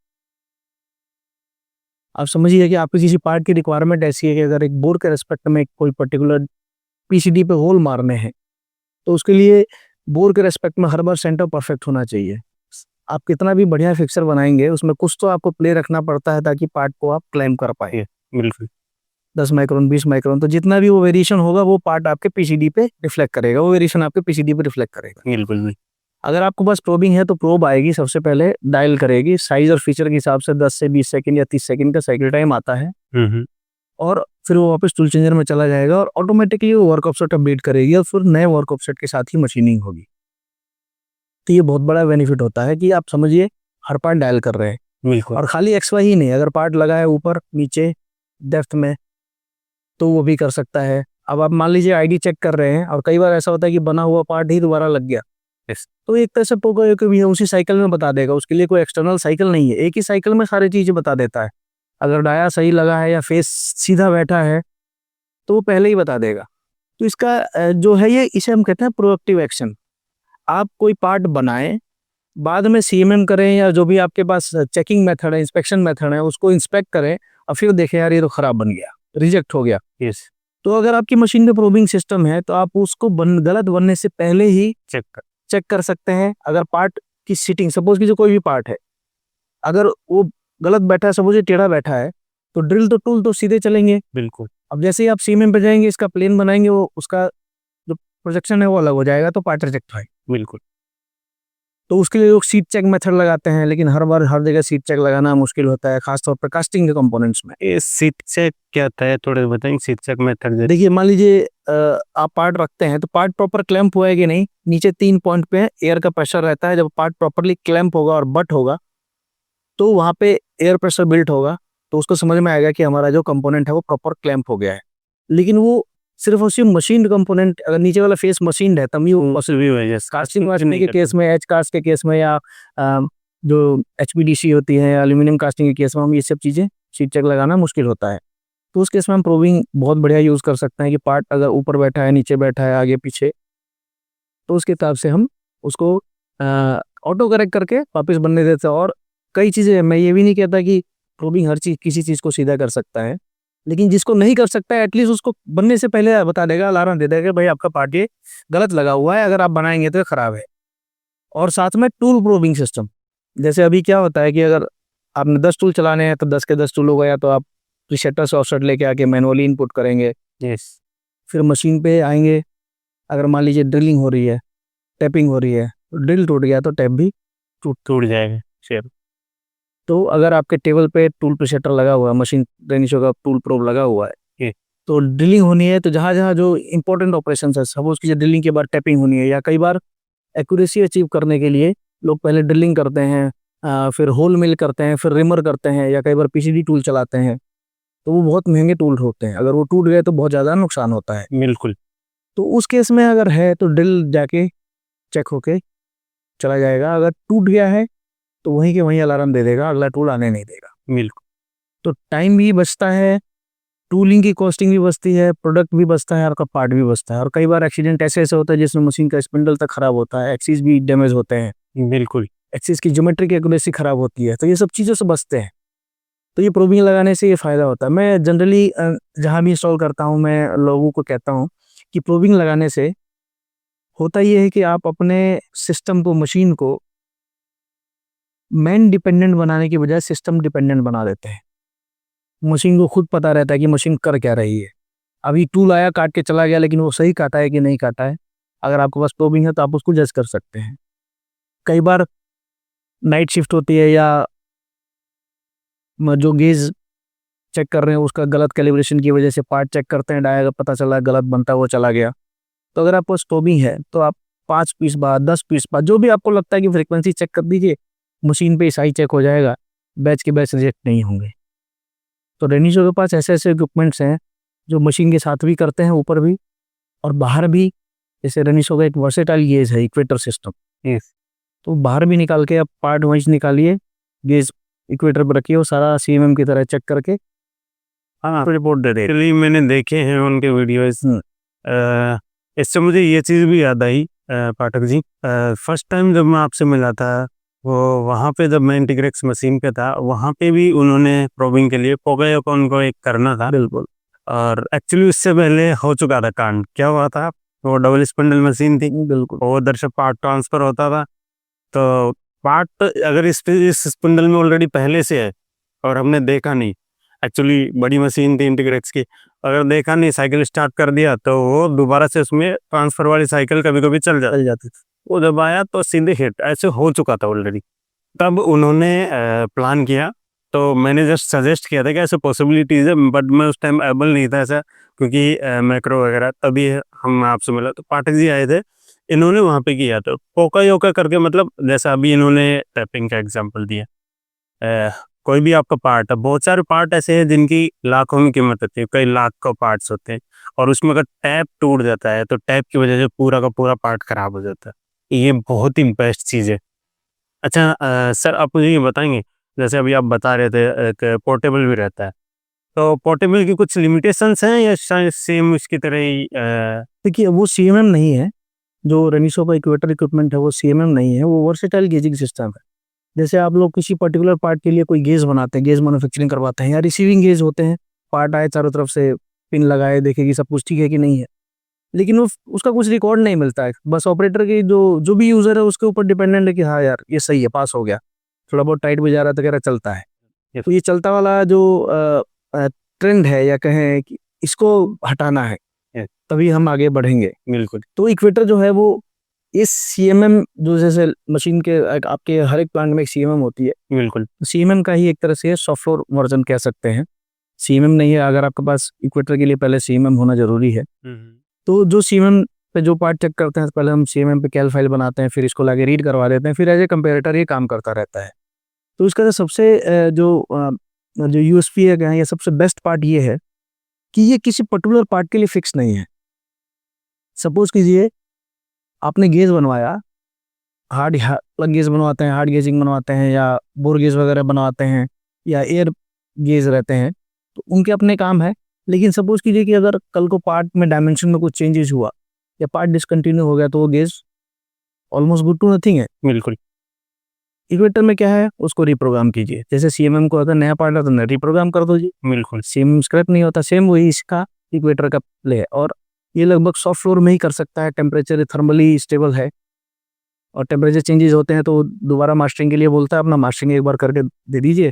आप समझिए कि आपको किसी पार्ट की रिक्वायरमेंट ऐसी है कि अगर एक बोर के रिस्पेक्ट में कोई पर्टिकुलर पीसीडी पे होल मारने हैं, तो उसके लिए बोर के रिस्पेक्ट में हर बार सेंटर परफेक्ट होना चाहिए। आप कितना भी बढ़िया फिक्सर बनाएँगे, उसमें कुछ तो आपको प्ले रखना पड़ता है ताकि पार्ट को आप क्लेम कर पाएँ। ये बिल्कुल। 10 माइक्रोन, 20 माइक्रोन, तो जितना भी वो वेरिएशन होगा, वो पार्ट आपके पीसीडी पे रिफ्लेक्ट करेगा, वो वेरिएशन आपके पीसीडी पे रिफ्लेक्ट करेगा। बिल्कुल भी। अगर आपके पास प्रोबिंग है, तो प्रोब आएगी, सबसे पहले डायल करेगी, साइज़ और फीचर के हिसाब से 10 से 20 सेकंड या 30 सेकंड का साइकिल टाइम आता है हम्म। और फिर वो वापस टूल चेंजर में चला जाएगा और ऑटोमेटिकली वो वर्क ऑफसेट अपडेट करेगी और फिर नए वर्क ऑफसेट के साथ ही मशीनिंग होगी। तो ये बहुत बड़ा बेनिफिट होता है कि आप समझिए हर पार्ट डायल कर रहे हैं बिल्कुल। और खाली एक्स वाई ही नहीं, अगर पार्ट लगा है ऊपर, नीचे, डेप्थ में, तो वो भी कर सकता है। अब आप मान लीजिए आईडी चेक कर रहे हैं और कई बार ऐसा होता है कि बना हुआ पार्ट ही दोबारा लग गया। यस। तो एक तरह से पोगो कि भैया उसी साइकिल में बता देगा, उसके लिए कोई एक्सटर्नल साइकिल नहीं है, एक ही साइकिल में सारी चीज़ें बता देता है। अगर डाया सही लगा है या फेस सीधा बैठा है, तो वो पहले ही बता देगा। तो इसका जो है ये, इसे हम कहते हैं प्रोएक्टिव एक्शन। आप कोई पार्ट बनाएँ, बाद में सीएमएम करें या जो भी आपके पास चेकिंग मेथड है, इंस्पेक्शन मेथड है, उसको इंस्पेक्ट करें और फिर देखें यार ये तो खराब बन गया, रिजेक्ट हो गया। यस, तो अगर आपकी मशीन में प्रोबिंग सिस्टम है तो आप उसको गलत बनने से पहले ही चेक कर सकते हैं। अगर पार्ट की सीटिंग, सपोज कीजिए कोई भी पार्ट है, अगर वो गलत बैठा है, सपोज ये टेढ़ा बैठा है, तो ड्रिल तो टूल तो सीधे चलेंगे। बिल्कुल अब जैसे ही आप सीएमएम पे जाएंगे, इसका प्लेन बनाएंगे, वो उसका जो प्रोजेक्शन है वो अलग हो जाएगा, तो पार्ट रिजेक्ट है। बिल्कुल। तो उसके लिए लोग सीट चेक मेथड लगाते हैं, लेकिन हर बार हर जगह सीट चेक लगाना मुश्किल होता है, खासतौर पर कास्टिंग के कंपोनेंट्स में। ये सीट चेक क्या होता है, थोड़े बताएंगे सीट चेक मेथड? देखिए, मान लीजिए आप पार्ट रखते हैं तो पार्ट प्रॉपर क्लैंप हुआ है कि नहीं, नीचे 3 पॉइंट पे एयर का प्रेशर रहता है। जब पार्ट प्रॉपरली क्लैंप होगा और बट होगा तो वहाँ पे एयर प्रेशर बिल्ट होगा, तो उसको समझ में आएगा कि हमारा जो कंपोनेंट है वो प्रॉपर क्लैंप हो गया है। लेकिन वो सिर्फ उसी मशीन कंपोनेंट, अगर नीचे वाला फेस मशीन है तब ही वो कास्टिंग वास्टिंग के केस में, एच कास्ट के केस में, या जो एचपीडीसी होती है, एल्यूमिनियम कास्टिंग के केस में हम ये सब चीज़ें सीट चेक लगाना मुश्किल होता है। तो उस केस में हम प्रोबिंग बहुत बढ़िया यूज़ कर सकते हैं कि पार्ट अगर ऊपर बैठा है, नीचे बैठा है, आगे पीछे, तो उसके हिसाब से हम उसको ऑटो करेक्ट करके वापस बनने देते हैं। और कई चीज़ें, मैं ये भी नहीं कहता कि प्रोबिंग हर चीज़ किसी चीज़ को सीधा कर सकता है, लेकिन जिसको नहीं कर सकता है एटलीस्ट उसको बनने से पहले बता देगा, अलार्म दे देगा, भाई आपका पार्ट ये गलत लगा हुआ है, अगर आप बनाएंगे तो ये खराब है। और साथ में टूल प्रोबिंग सिस्टम, जैसे अभी क्या होता है कि अगर आपने 10 टूल चलाने हैं तो 10 के 10 टूल हो गया, तो आप प्रीसेटर से ऑफसेट लेके आके मैनुअली इनपुट करेंगे। यस, फिर मशीन पे आएंगे, अगर मान लीजिए ड्रिलिंग हो रही है, टैपिंग हो रही है, तो ड्रिल टूट गया तो टैप भी टूट जाएगा शेयर। तो अगर आपके टेबल पे टूल प्रीसेटर लगा हुआ है, मशीन रेनिशो का टूल प्रोब लगा हुआ ये। है, तो ड्रिलिंग होनी है तो जहाँ जहाँ जो इंपॉर्टेंट ऑपरेशन है, सपोज की ड्रिलिंग के बाद टैपिंग होनी है, या कई बार एक्यूरेसी अचीव करने के लिए लोग पहले ड्रिलिंग करते हैं, फिर होल मिल करते हैं, फिर रिमर करते हैं, या कई बार पीसीडी टूल चलाते हैं, तो वो बहुत महंगे टूल होते हैं। अगर वो टूट गए तो बहुत ज़्यादा नुकसान होता है। बिल्कुल। तो उस केस में अगर है तो ड्रिल जाके चेक होके चला जाएगा। अगर टूट गया है तो वहीं के वहीं अलार्म दे देगा, अगला टूल आने नहीं देगा। बिल्कुल। तो टाइम भी बचता है, टूलिंग की कॉस्टिंग भी बचती है, प्रोडक्ट भी बचता है, आपका पार्ट भी बचता है। और कई बार एक्सीडेंट ऐसे ऐसे होता है जिसमें मशीन का स्पिंडल तक खराब होता है, एक्सिस भी डैमेज होते हैं, बिल्कुल। एक्सिस की ज्योमेट्रिक एक्यूरेसी खराब होती है, तो ये सब चीज़ों से बचते हैं। तो ये प्रोबिंग लगाने से ये फ़ायदा होता है। मैं जनरली जहाँ भी इंस्टॉल करता हूँ, मैं लोगों को कहता हूँ कि प्रोबिंग लगाने से होता ये है कि आप अपने सिस्टम को, मशीन को मैन डिपेंडेंट बनाने की बजाय सिस्टम डिपेंडेंट बना देते हैं। मशीन को खुद पता रहता है कि मशीन कर क्या रही है। अभी टूल आया, काट के चला गया, लेकिन वो सही काटा है कि नहीं काटा है, अगर आपके पास प्रोबिंग है तो आप उसको जज कर सकते हैं। कई बार नाइट शिफ्ट होती है, या जो गेज चेक कर रहे हैं उसका गलत कैलिब्रेशन की वजह से पार्ट चेक करते हैं, डाया पता चला गलत बनता है, वो चला गया। तो अगर आपको स्टॉबिंग है तो आप 5 पीस बाद, 10 पीस बाद, जो भी आपको लगता है कि फ्रीक्वेंसी चेक कर दीजिए, मशीन पे सही चेक हो जाएगा, बैच के बैच रिजेक्ट नहीं होंगे। तो रेनिशो के पास ऐसे ऐसे इक्विपमेंट्स हैं जो मशीन के साथ भी करते हैं, ऊपर भी और बाहर भी। जैसे रेनिशो का एक वर्सेटाइल गेज है, इक्वेटर सिस्टम, यस। तो बाहर भी निकाल के आप पार्ट वाइज निकालिए, गेज इक्वेटर पर रखिए, वो सारा सीएमएम की तरह चेक करके हाँ, रिपोर्ट दे दे। एक्चुअली मैंने देखे हैं उनके वीडियोस। इससे मुझे ये चीज़ भी याद आई, पाठक जी, फर्स्ट टाइम जब मैं आपसे मिला था, वो वहाँ पे जब मैं इंटीग्रेक्स मशीन पे था, वहाँ पे भी उन्होंने प्रोबिंग के लिए पोगायोकॉन को एक करना था। बिल्कुल। और एक्चुअली उससे पहले हो चुका था कांड। क्या हुआ था, वो डबल स्पिंडल मशीन थी, बिल्कुल। और उधर से पार्ट ट्रांसफ़र होता था। तो पार्ट अगर इस स्पिंडल में ऑलरेडी पहले से है और हमने देखा नहीं, एक्चुअली बड़ी मशीन थी इंटीग्रेक्स की, अगर देखा नहीं, साइकिल स्टार्ट कर दिया, तो वो दोबारा से उसमें ट्रांसफ़र वाली साइकिल कभी कभी चल जाती थी। वो जब आया तो सीधे हिट, ऐसे हो चुका था ऑलरेडी। तब उन्होंने प्लान किया, तो मैंने जस्ट सजेस्ट किया था कि ऐसे पॉसिबिलिटीज़ है, बट मैं उस टाइम एबल नहीं था ऐसा, क्योंकि मैक्रो वगैरह। तभी हम आपसे मिला तो पाठक जी आए थे, इन्होंने वहाँ पे किया। तो पोका योका करके, मतलब जैसा अभी इन्होंने टैपिंग का एग्जांपल दिया, कोई भी आपका पार्ट है, बहुत सारे पार्ट ऐसे हैं जिनकी लाखों में कीमत होती है, कई लाख का पार्ट्स होते हैं, और उसमें अगर टैप टूट जाता है तो टैप की वजह से पूरा का पूरा पार्ट खराब हो जाता है। ये बहुत ही बेस्ट चीज़ है। अच्छा, सर आप मुझे ये बताएंगे, जैसे अभी आप बता रहे थे एक पोर्टेबल भी रहता है, तो पोर्टेबल की कुछ लिमिटेशंस हैं या शायद सेम इसकी तरह ही? देखिए, वो सीएमएम नहीं है, जो रेनिसो का इक्वेटर इक्विपमेंट है वो सीएमएम नहीं है, वो वर्सेटाइल गेजिंग सिस्टम है। जैसे आप लोग किसी पर्टिकुलर पार्ट के लिए कोई गेज बनाते हैं, गेज मैन्युफैक्चरिंग करवाते हैं या रिसीविंग गेज होते हैं, पार्ट आए चारों तरफ से पिन लगाए, देखे कि सब कुछ ठीक है कि नहीं है, लेकिन वो उसका कुछ रिकॉर्ड नहीं मिलता है। बस ऑपरेटर की जो जो भी यूजर है उसके ऊपर डिपेंडेंट है कि हाँ यार ये सही है, पास हो गया, थोड़ा बहुत टाइट भी जा रहा है तो कह रहा चलता है। तो ये चलता वाला जो ट्रेंड है या कहें कि इसको हटाना है, तभी हम आगे बढ़ेंगे। बिल्कुल तो इक्वेटर जो है वो इस सीएमएम जो जैसे मशीन के आपके हर एक प्लांट में एक सीएमएम होती है, बिल्कुल सीएमएम का ही एक तरह से सॉफ्टवेयर वर्जन कह सकते हैं। सीएमएम नहीं है, अगर आपके पास इक्वेटर के लिए पहले सीएमएम होना जरूरी है। तो जो सीएमएम पे जो पार्ट चेक करते हैं, पहले हम सीएमएम पे कैल फाइल बनाते हैं, फिर इसको लाके रीड करवा देते हैं, फिर एज ए कंपेरेटर ये काम करता रहता है। तो इसका जो सबसे जो यूएसपी है या सबसे बेस्ट पार्ट ये है कि ये किसी पर्टिकुलर पार्ट के लिए फिक्स नहीं है। सपोज कीजिए आपने गेज बनवाया, हार्ड प्लग गेज बनवाते हैं, हार्ड गेजिंग बनवाते हैं या बोर गेज वगैरह बनवाते हैं या एयर गेज रहते हैं, तो उनके अपने काम है। लेकिन सपोज कीजिए कि अगर कल को पार्ट में डायमेंशन में कुछ चेंजेस हुआ या पार्ट डिसकंटिन्यू हो गया, तो वो gauge almost good to nothing है। बिल्कुल इक्वेटर में क्या है, उसको रिप्रोग्राम कीजिए। जैसे सीएमएम को अगर नया पार्ट है तो रिप्रोग्राम कर दो जी, बिल्कुल सीएमएम स्क्रैप नहीं होता। सेम वही इसका इक्वेटर का प्ले है, और ये लगभग सॉफ्ट फ्लोर में ही कर सकता है। टेम्परेचर थर्मली स्टेबल है, और टेम्परेचर चेंजेस होते हैं तो दोबारा मास्टरिंग के लिए बोलता है, अपना मास्टरिंग एक बार करके दे दीजिए।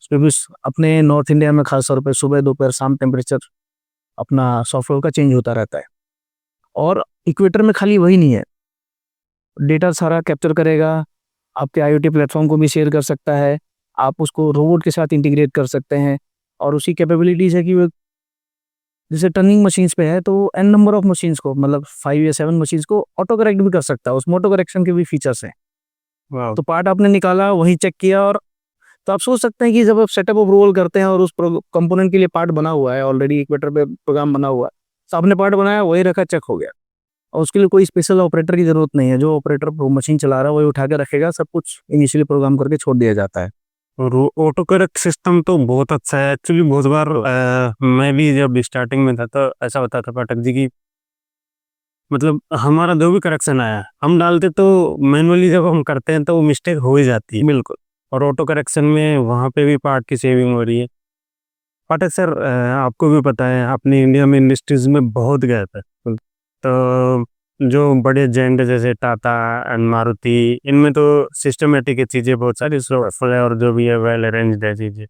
उसमें भी अपने नॉर्थ इंडिया में खास तौर पर सुबह दोपहर शाम टेम्परेचर अपना सॉफ्ट फ्लोर का चेंज होता रहता है। और इक्वेटर में खाली वही नहीं है, डेटा सारा कैप्चर करेगा, आपके आईओटी प्लेटफॉर्म को भी शेयर कर सकता है, आप उसको रोबोट के साथ इंटीग्रेट कर सकते हैं। और उसकी कैपेबिलिटीज है कि वो जैसे टर्निंग मशीन्स पे है तो एन नंबर ऑफ मशीन्स को, मतलब 5 या 7 मशीन्स को ऑटो करेक्ट भी कर सकता है। उसमें ऑटो करेक्शन के भी फीचर्स हैं। वाह तो पार्ट आपने निकाला, वही चेक किया, और तो आप सोच सकते हैं कि जब आप सेटअप अप्रूवल करते हैं और उस कंपोनेंट के लिए पार्ट बना हुआ है, ऑलरेडी इक्वेटर पे प्रोग्राम बना हुआ है, तो आपने पार्ट बनाया, वही रखा, चेक हो गया, और उसके लिए कोई स्पेशल ऑपरेटर की जरूरत नहीं है। जो ऑपरेटर मशीन चला रहा है वही उठा के रखेगा, सब कुछ इनिशियली प्रोग्राम करके छोड़ दिया जाता है। और ऑटो करेक्ट सिस्टम तो बहुत अच्छा है एक्चुअली। बहुत बार मैं भी जब स्टार्टिंग में था तो ऐसा होता था पाठक जी की, मतलब हमारा जो भी करेक्शन आया हम डालते तो मैनुअली जब हम करते हैं तो वो मिस्टेक हो ही जाती है। बिल्कुल। और ऑटो करेक्शन में वहाँ पे भी पार्ट की सेविंग हो रही है। पाठक सर आपको भी पता है अपनी इंडिया में इंडस्ट्रीज में बहुत गैप है। तो जो बड़े जेंट जैसे टाटा एंड मारुति, इनमें तो सिस्टमेटिक है चीज़ें बहुत सारी, सोलर और जो भी है वेल अरेंज्ड है चीज़ें।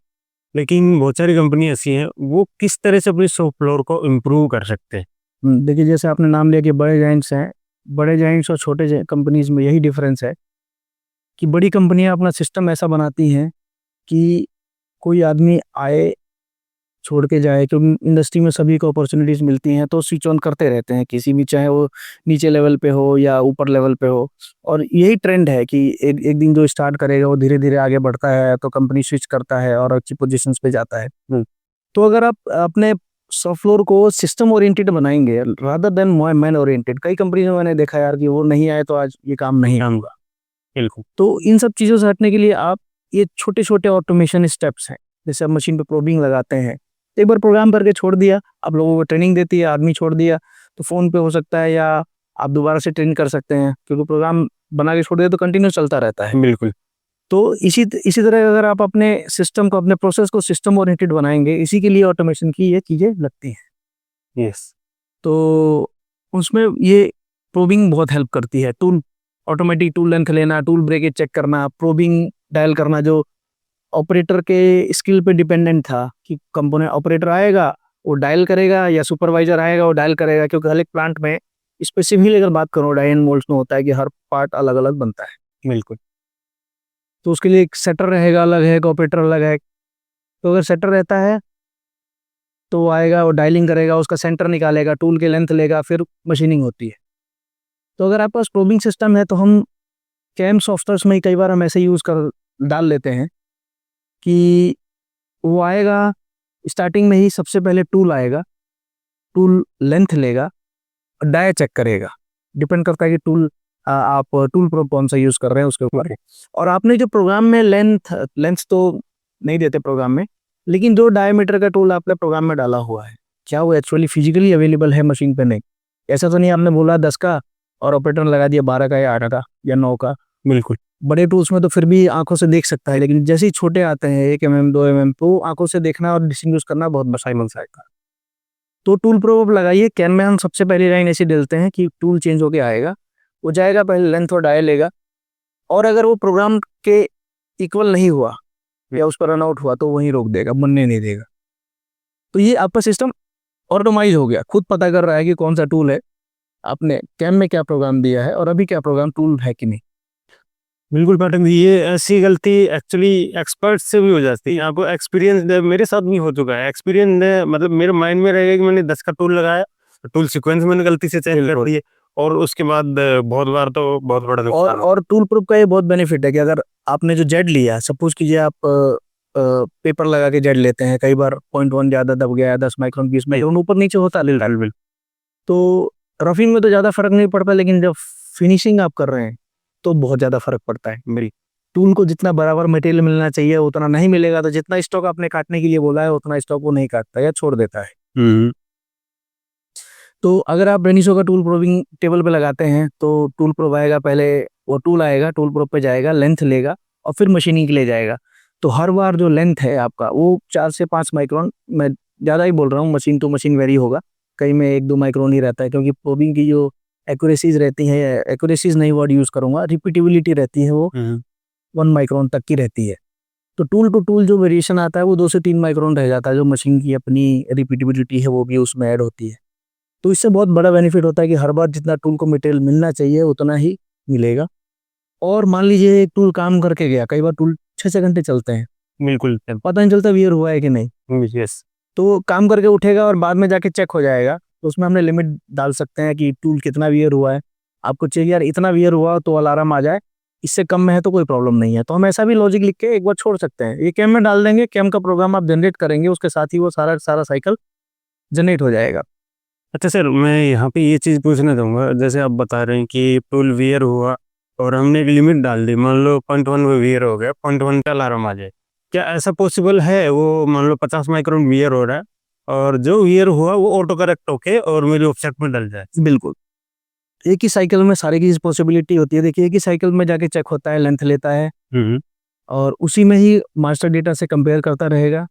लेकिन बहुत सारी कंपनी ऐसी हैं, वो किस तरह से अपनी शॉप फ्लोर को इम्प्रूव कर सकते हैं? देखिए जैसे आपने नाम लिया कि बड़े जाइंट्स हैं, बड़े जाइंट्स और छोटे कंपनीज में यही डिफरेंस है कि बड़ी कंपनियां अपना सिस्टम ऐसा बनाती हैं कि कोई आदमी आए छोड़ के जाए, क्योंकि इंडस्ट्री में सभी को अपॉर्चुनिटीज मिलती हैं तो स्विच ऑन करते रहते हैं, किसी भी, चाहे वो नीचे लेवल पे हो या ऊपर लेवल पे हो। और यही ट्रेंड है कि एक एक दिन जो स्टार्ट करेगा वो धीरे धीरे आगे बढ़ता है, तो कंपनी स्विच करता है और अच्छी पोजीशंस पे जाता है। तो अगर आप अपने सॉफ्ट फ्लोर को सिस्टम ओरिएंटेड बनाएंगे रादर देन मैन ओरिएंटेड, कई कंपनी में मैंने देखा यार कि वो नहीं आए तो आज ये काम नहीं होगा। बिल्कुल तो इन सब चीज़ों से हटने के लिए आप ये छोटे छोटे ऑटोमेशन स्टेप्स हैं। जैसे आप मशीन पे प्रोबिंग लगाते हैं, एक बार प्रोग्राम करके छोड़ दिया, आप लोगों को ट्रेनिंग देती है, आदमी छोड़ दिया, तो फ़ोन पे हो सकता है या आप दोबारा से ट्रेन कर सकते हैं, क्योंकि प्रोग्राम बना के छोड़ दिया तो कंटिन्यू चलता रहता है। बिल्कुल तो इसी तरह अगर आप अपने सिस्टम को, अपने प्रोसेस को सिस्टम ओरिएंटेड बनाएंगे, इसी के लिए ऑटोमेशन की ये चीज़ें लगती हैं। यस तो उसमें ये प्रोबिंग बहुत हेल्प करती है। टूल, ऑटोमेटिक टूल लेंथ लेना, टूल ब्रेकेज चेक करना, प्रोबिंग डायल करना, जो ऑपरेटर के स्किल पे डिपेंडेंट था कि कंपोनेंट ऑपरेटर आएगा वो डायल करेगा या सुपरवाइजर आएगा वो डायल करेगा, क्योंकि हर एक प्लांट में स्पेसिफिकली अगर बात करो डाई एंड मोल्ड्स में होता है कि हर पार्ट अलग अलग बनता है। बिल्कुल तो उसके लिए एक सेटर रहेगा अलग है, एक ऑपरेटर अलग है। तो अगर सेटर रहता है तो वो आएगा, वो डायलिंग करेगा, उसका सेंटर निकालेगा, टूल के लेंथ लेगा, फिर मशीनिंग होती है। तो अगर आपके पास प्रोबिंग सिस्टम है तो हम कैम सॉफ्टवेयर्स में कई बार हम ऐसे यूज़ कर डाल लेते हैं कि वो आएगा, स्टार्टिंग में ही सबसे पहले टूल आएगा, टूल लेंथ लेगा और डाया चेक करेगा। डिपेंड करता है कि टूल आप टूल प्रो कौन सा यूज़ कर रहे हैं उसके ऊपर। और आपने जो प्रोग्राम में लेंथ तो नहीं देते प्रोग्राम में, लेकिन जो डायमीटर का टूल आपने प्रोग्राम में डाला हुआ है, क्या वो एक्चुअली फिजिकली अवेलेबल है मशीन पे? नहीं, ऐसा तो नहीं आपने बोला 10 का और ऑपरेटर लगा दिया 12 का या 8 का या 9 का। बिल्कुल। बड़े टूल्स में तो फिर भी आंखों से देख सकता है, लेकिन जैसे ही छोटे आते हैं 1 mm 2 mm, तो आंखों से देखना और डिस्टिंग्विश करना बहुत मुश्किल सा है। तो टूल प्रो लगाइए। कैन में हम सबसे पहली लाइन ऐसी डालते हैं कि टूल चेंज होके आएगा, वो जाएगा पहले लेंथ और डायल लेगा, और अगर वो प्रोग्राम के इक्वल नहीं हुआ या उस पर रन आउट हुआ तो वहीं रोक देगा, बनने नहीं देगा। तो ये आपका सिस्टम ऑटोमाइज हो गया, खुद पता कर रहा है कि कौन सा टूल है, आपने कैम में क्या प्रोग्राम दिया है और अभी क्या प्रोग्राम टूल है कि नहीं। बिल्कुल पाठक जी, ये ऐसी गलती एक्चुअली एक्सपर्ट से भी हो जाती है। आपको एक्सपीरियंस मेरे साथ भी हो चुका है। एक्सपीरियंस मतलब मेरे माइंड में रहेगा कि मैंने 10 का टूल लगाया, टूल सीक्वेंस मैंने गलती से चेंज कर दिए, और उसके बाद बहुत बार तो बहुत बड़ा नुकसान हो। और टूल प्रूफ का ये बहुत बेनिफिट है कि अगर आपने जो जेड लिया, सपोज कीजिए आप पेपर लगा के जेड लेते हैं, कई बार 0.1 ज़्यादा दब गया, 10 माइक्रोन 20 माइक्रोन ऊपर नीचे होता है, तो रफिंग में तो ज़्यादा फर्क नहीं पड़ता, लेकिन जब फिनिशिंग आप कर रहे हैं तो बहुत ज़्यादा फर्क पड़ता है। मेरी टूल को जितना बराबर मटेरियल मिलना चाहिए उतना नहीं मिलेगा, तो जितना स्टॉक आपने काटने के लिए बोला है उतना स्टॉक वो नहीं काटता या छोड़ देता है। तो अगर आप रेनिसो का टूल प्रोविंग टेबल पे लगाते हैं तो टूल प्रो आएगा, पहले वो टूल आएगा, टूल प्रो पे जाएगा, लेंथ लेगा और फिर मशीनिंग के लिए जाएगा। तो हर बार जो लेंथ है आपका वो 4 से 5 माइक्रोन, मैं ज़्यादा ही बोल रहा हूँ, मशीन टू मशीन वेरी होगा, कहीं में 1-2 माइक्रोन ही रहता है, क्योंकि प्रोबिंग की जो एक्यूरेसीज रहती है, एक्यूरेसीज नहीं वर्ड यूज़ करूँगा, रिपीटेबिलिटी रहती है, वो 1 माइक्रोन तक की रहती है। तो टूल टू टूल जो वेरिएशन आता है वो 2 से 3 माइक्रोन रह जाता है, जो मशीन की अपनी रिपीटेबिलिटी है वो भी उसमें ऐड होती है। तो इससे बहुत बड़ा बेनिफिट होता है कि हर बार जितना टूल को मटेरियल मिलना चाहिए उतना ही मिलेगा। और मान लीजिए एक टूल काम करके गया, कई बार टूल 6-6 घंटे चलते हैं, बिल्कुल। पता नहीं चलता वियर हुआ है कि नहीं। यस। तो काम करके उठेगा और बाद में जाके चेक हो जाएगा, तो उसमें हमने लिमिट डाल सकते हैं कि टूल कितना वियर हुआ है। आपको चाहिए यार इतना वियर हुआ तो अलार्म आ जाए, इससे कम में है तो कोई प्रॉब्लम नहीं है, तो हम ऐसा भी लॉजिक लिख के एक बार छोड़ सकते हैं। ये कैम में डाल देंगे, कैम का प्रोग्राम आप जनरेट करेंगे, उसके साथ ही वो सारा सारा साइकिल जनरेट हो जाएगा। अच्छा सर, मैं यहाँ पे ये चीज़ पूछना चाहूँगा, जैसे आप बता रहे हैं कि टूल वियर हुआ और हमने एक लिमिट डाल दी, मान लो 0.1 में वियर हो गया, 0.1 का अलार्म आ जाए, क्या ऐसा पॉसिबल है? वो मान लो 50 माइक्रोन वियर हो रहा है और जो वियर हुआ वो ऑटो करेक्ट होके और मेरे ऑफसेट में डल जाए? बिल्कुल, एक ही साइकिल में सारी की पॉसिबिलिटी होती है। देखिए, एक ही साइकिल में जाके चेक होता है, लेंथ लेता है और उसी में ही मास्टर डेटा से कंपेयर करता रहेगा।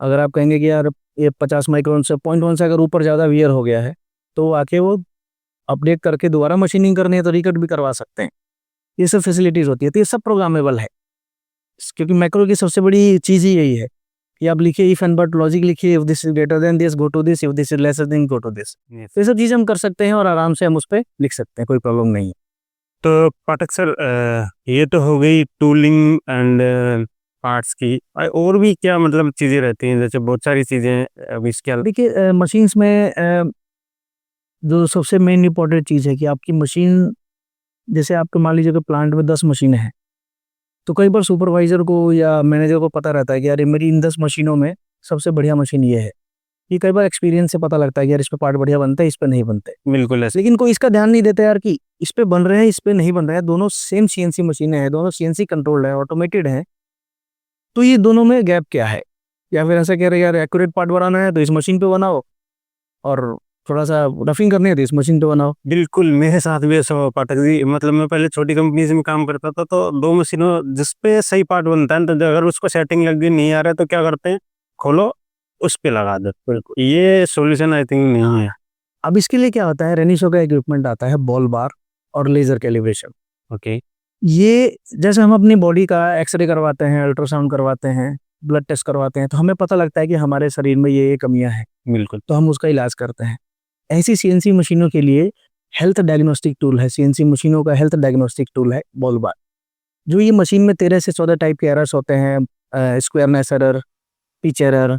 अगर आप कहेंगे कि यार ये 50 माइक्रोन से 0.1 से अगर ऊपर ज़्यादा वियर हो गया है, तो आके वो अपडेट करके दोबारा मशीनिंग करनी है तो रिकट भी करवा सकते हैं। ये सब फैसिलिटीज़ होती है, तो ये सब प्रोग्रामेबल है। क्योंकि मैक्रो की सबसे बड़ी चीज़ ही यही है कि आप लिखिए इफ एंड बट लॉजिक लिखिए, if this is greater than this go to this, if this is lesser than go to this. तो ये सब चीज़ हम कर सकते हैं और आराम से हम उस पे लिख सकते हैं, कोई प्रॉब्लम नहीं है। तो पाठक सर, ये तो हो गई टूलिंग एंड पार्ट्स की। और भी क्या मतलब चीज़ें रहती हैं? जैसे बहुत सारी चीज़ें अभी इसके अलावा। देखिए, मशीन्स में जो सबसे मेन इम्पोर्टेंट चीज़ है कि आपकी मशीन, जैसे आपके मान लीजिए कि प्लांट में 10 मशीनें हैं, तो कई बार सुपरवाइज़र को या मैनेजर को पता रहता है कि यार ये मेरी इन 10 मशीनों में सबसे बढ़िया मशीन ये है। ये कई बार एक्सपीरियंस से पता लगता है कि यार इस पे पार्ट बढ़िया बनते हैं, इस पे नहीं बनते। बिल्कुल ऐसे। लेकिन कोई इसका ध्यान नहीं देता यार कि इस पे बन रहे हैं, इस पे नहीं बन रहे हैं। दोनों सेम सीएनसी मशीनें हैं, दोनों सीएनसी कंट्रोल्ड है, ऑटोमेटेड हैं। तो ये दोनों में गैप क्या है? या फिर ऐसा कह रहे हैं यार एक्यूरेट पार्ट बनाना है तो इस मशीन पे बनाओ, और थोड़ा-सा रफिंग करनी है तो इस मशीन पे बनाओ। बिल्कुल, मेरे साथ भी ऐसा हुआ पाठक जी। मतलब मैं पहले छोटी कंपनीज़ में काम करता था, तो 2 मशीनों जिस पे सही पार्ट बनता है, तो अगर उसको सेटिंग लग गई, नहीं आ रहा है, तो क्या करते हैं, खोलो, उस पे लगा दो। बिल्कुल, ये सॉल्यूशन आई थिंक यहाँ है। अब इसके लिए क्या होता है, रेनिसो का इक्विपमेंट आता है, बॉल बार और लेज़र कैलिब्रेशन। ओके। ये जैसे हम अपनी बॉडी का एक्स-रे करवाते हैं, अल्ट्रासाउंड करवाते हैं, ब्लड टेस्ट करवाते हैं, तो हमें पता लगता है कि हमारे शरीर में ये कमियाँ हैं, बिल्कुल। तो हम उसका इलाज करते हैं। ऐसी सीएनसी मशीनों के लिए हेल्थ डायग्नोस्टिक टूल है, सीएनसी मशीनों का हेल्थ डायग्नोस्टिक टूल है बॉल बार। जो ये मशीन में 13 से 14 टाइप के एरर्स होते हैं, squareness error, pitch error,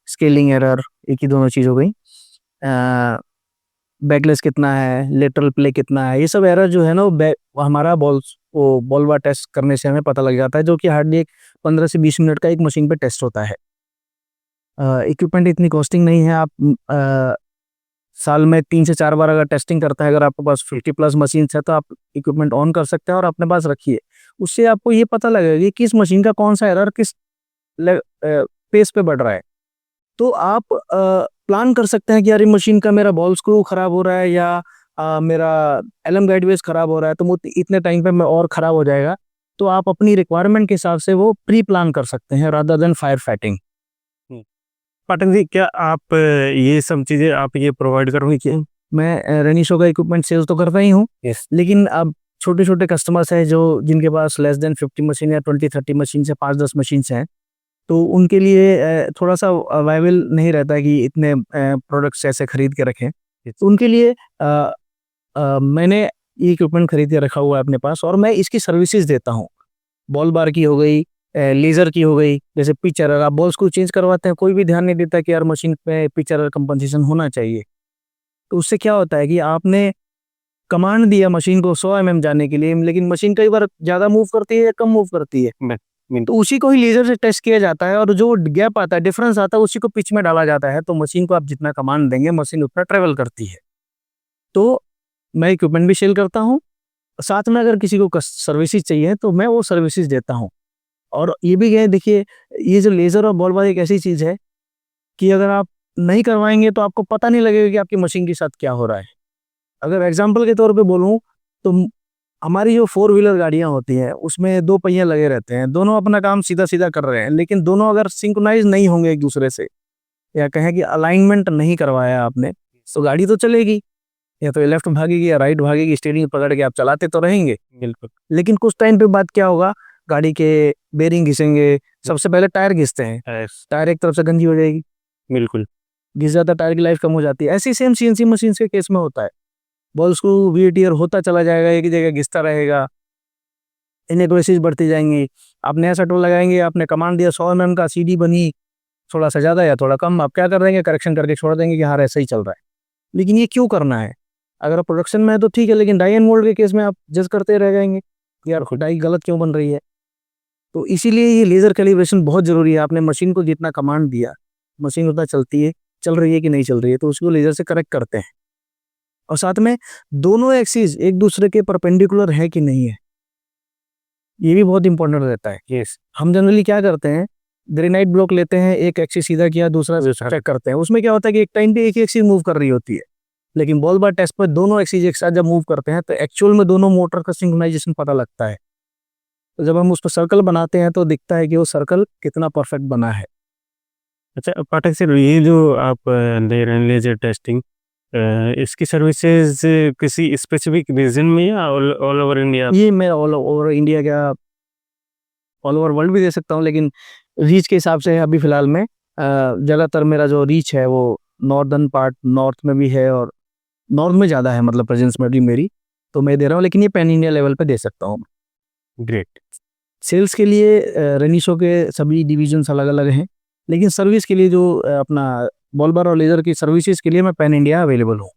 scaling error, एक ही दोनों चीज़ हो गई। बैकलेस कितना है, लेटरल प्ले कितना है, ये सब एरर जो है ना वो हमारा बॉल बार टेस्ट करने से हमें पता लग जाता है, जो कि हार्डली एक 15 से 20 मिनट का एक मशीन पे टेस्ट होता है। इक्विपमेंट इतनी कॉस्टिंग नहीं है, आप साल में 3 से 4 बार अगर टेस्टिंग करता है, अगर आपके पास 50 प्लस मशीन्स है तो आप इक्विपमेंट ऑन कर सकते हैं और अपने पास रखिए। उससे आपको ये पता लगेगा कि किस मशीन का कौन सा एरर किस पेस पे बढ़ रहा है। तो आप प्लान कर सकते हैं कि यार ये मशीन का मेरा बॉल स्क्रू खराब हो रहा है, या मेरा एलएम गाइडवेज खराब हो रहा है तो वो इतने टाइम पे मैं और खराब हो जाएगा, तो आप अपनी रिक्वायरमेंट के हिसाब से वो प्री प्लान कर सकते हैं rather than fire fighting. Pathak ji, क्या आप ये सब चीजें आप ये प्रोवाइड करोगे क्या? मैं रेनिशो का इक्विपमेंट सेल्स तो करता ही हूँ, यस। लेकिन अब छोटे छोटे कस्टमर्स हैं जो जिनके पास लेस देन 50 मशीन या 20-30 मशीन से 5-10 मशीन हैं, तो उनके लिए थोड़ा सा वायबल नहीं रहता है कि इतने प्रोडक्ट्स ऐसे खरीद के रखें। तो उनके लिए मैंने ये इक्विपमेंट खरीद के रखा हुआ है अपने पास, और मैं इसकी सर्विसेज देता हूँ। बॉल बार की हो गई, लेज़र की हो गई, जैसे पिच एरर, आप बॉल्स को चेंज करवाते हैं, कोई भी ध्यान नहीं देता कि यार मशीन पे पिच एरर कंपनसेशन होना चाहिए। तो उससे क्या होता है कि आपने कमांड दिया मशीन को 100 जाने के लिए, लेकिन मशीन कई बार ज़्यादा मूव करती है या कम मूव करती है। तो उसी को ही लेज़र से टेस्ट किया जाता है, और जो गैप आता है, डिफरेंस आता है, उसी को पिच में डाला जाता है। तो मशीन को आप जितना कमांड देंगे, मशीन उतना ट्रेवल करती है। तो मैं इक्विपमेंट भी सेल करता हूँ, साथ में अगर किसी को सर्विसेज चाहिए तो मैं वो सर्विसेज देता हूँ। और ये भी है, देखिए, ये जो लेज़र और बॉल बार एक ऐसी चीज़ है कि अगर आप नहीं करवाएंगे तो आपको पता नहीं लगेगा कि आपकी मशीन के साथ क्या हो रहा है। अगर एग्जाम्पल के तौर पे बोलूँ तो हमारी जो 4 व्हीलर गाड़ियाँ होती हैं उसमें 2 पहिए लगे रहते हैं, दोनों अपना काम सीधा सीधा कर रहे हैं, लेकिन दोनों अगर सिंक्रोनाइज नहीं होंगे एक दूसरे से, या कहें कि अलाइनमेंट नहीं करवाया आपने, तो गाड़ी तो चलेगी, या तो लेफ्ट भागेगी या राइट भागेगी, स्टीयरिंग पकड़ के आप चलाते तो रहेंगे बिल्कुल, लेकिन कुछ टाइम पे बाद क्या होगा, गाड़ी के बेरिंग घिसेंगे। सबसे पहले टायर घिसते हैं, टायर एक तरफ से गंजी हो जाएगी, बिल्कुल। घिस जाता है, टायर की लाइफ कम हो जाती है। ऐसी सेम सीएनसी मशीन के केस में होता है, बॉल स्क्रू वीट ईयर होता चला जाएगा, एक ही जगह घिसता रहेगा, इनएक्युरेसीज बढ़ती जाएंगी। आप नया सेट लगाएंगे, आपने कमांड दिया 100 का, सीडी बनी थोड़ा सा ज़्यादा या थोड़ा कम, आप क्या कर देंगे, करेक्शन करके छोड़ देंगे कि हाँ ऐसा ही चल रहा है। लेकिन ये क्यों करना है? अगर आप प्रोडक्शन में है तो ठीक है, लेकिन डाई एंड मोल्ड के केस में आप जज करते रह जाएंगे कि यार डाई गलत क्यों बन रही है। तो इसीलिए ये लेज़र कैलिब्रेशन बहुत ज़रूरी है। आपने मशीन को जितना कमांड दिया, मशीन उतना चलती है, चल रही है कि नहीं चल रही है, तो उसको लेज़र से करेक्ट करते हैं। और साथ में दोनों एक्सिस एक दूसरे के परपेंडिकुलर है कि नहीं है, ये भी बहुत इंपॉर्टेंट रहता है। यस। हम जनरली क्या करते हैं, ग्रेनाइट ब्लॉक लेते हैं, एक एक्सिस सीधा किया, दूसरा चेक करते हैं। उसमें क्या होता है कि एक टाइम पे एक ही एक्सिस मूव कर रही होती है, लेकिन बॉल बार टेस्ट पर दोनों एक्सिस एक साथ जब मूव करते हैं तो एक्चुअल में दोनों मोटर का सिंक्रोनाइजेशन पता लगता है। तो जब हम उस पर सर्कल बनाते हैं तो दिखता है कि वो सर्कल कितना परफेक्ट बना है। अच्छा पाठक सर, ये जो आप दे रहे हैं लेजर टेस्टिंग, इसकी सर्विसेज किसी स्पेसिफिक रीजन में या ऑल ओवर इंडिया? ये मैं ऑल ओवर इंडिया, क्या ऑल ओवर वर्ल्ड भी दे सकता हूँ, लेकिन रीच के हिसाब से अभी फ़िलहाल में ज़्यादातर मेरा जो रीच है वो नॉर्दर्न पार्ट, नॉर्थ में भी है, और नॉर्थ में ज़्यादा है, मतलब प्रेजेंस में भी मेरी, तो मैं दे रहा हूँ, लेकिन ये पैन इंडिया लेवल पे दे सकता हूँ। ग्रेट। सेल्स के लिए रेनिशो के सभी डिविजन्स अलग-अलग हैं, लेकिन सर्विस के लिए जो अपना बॉल बार और लेज़र की सर्विसेज के लिए मैं पैन इंडिया अवेलेबल हूँ।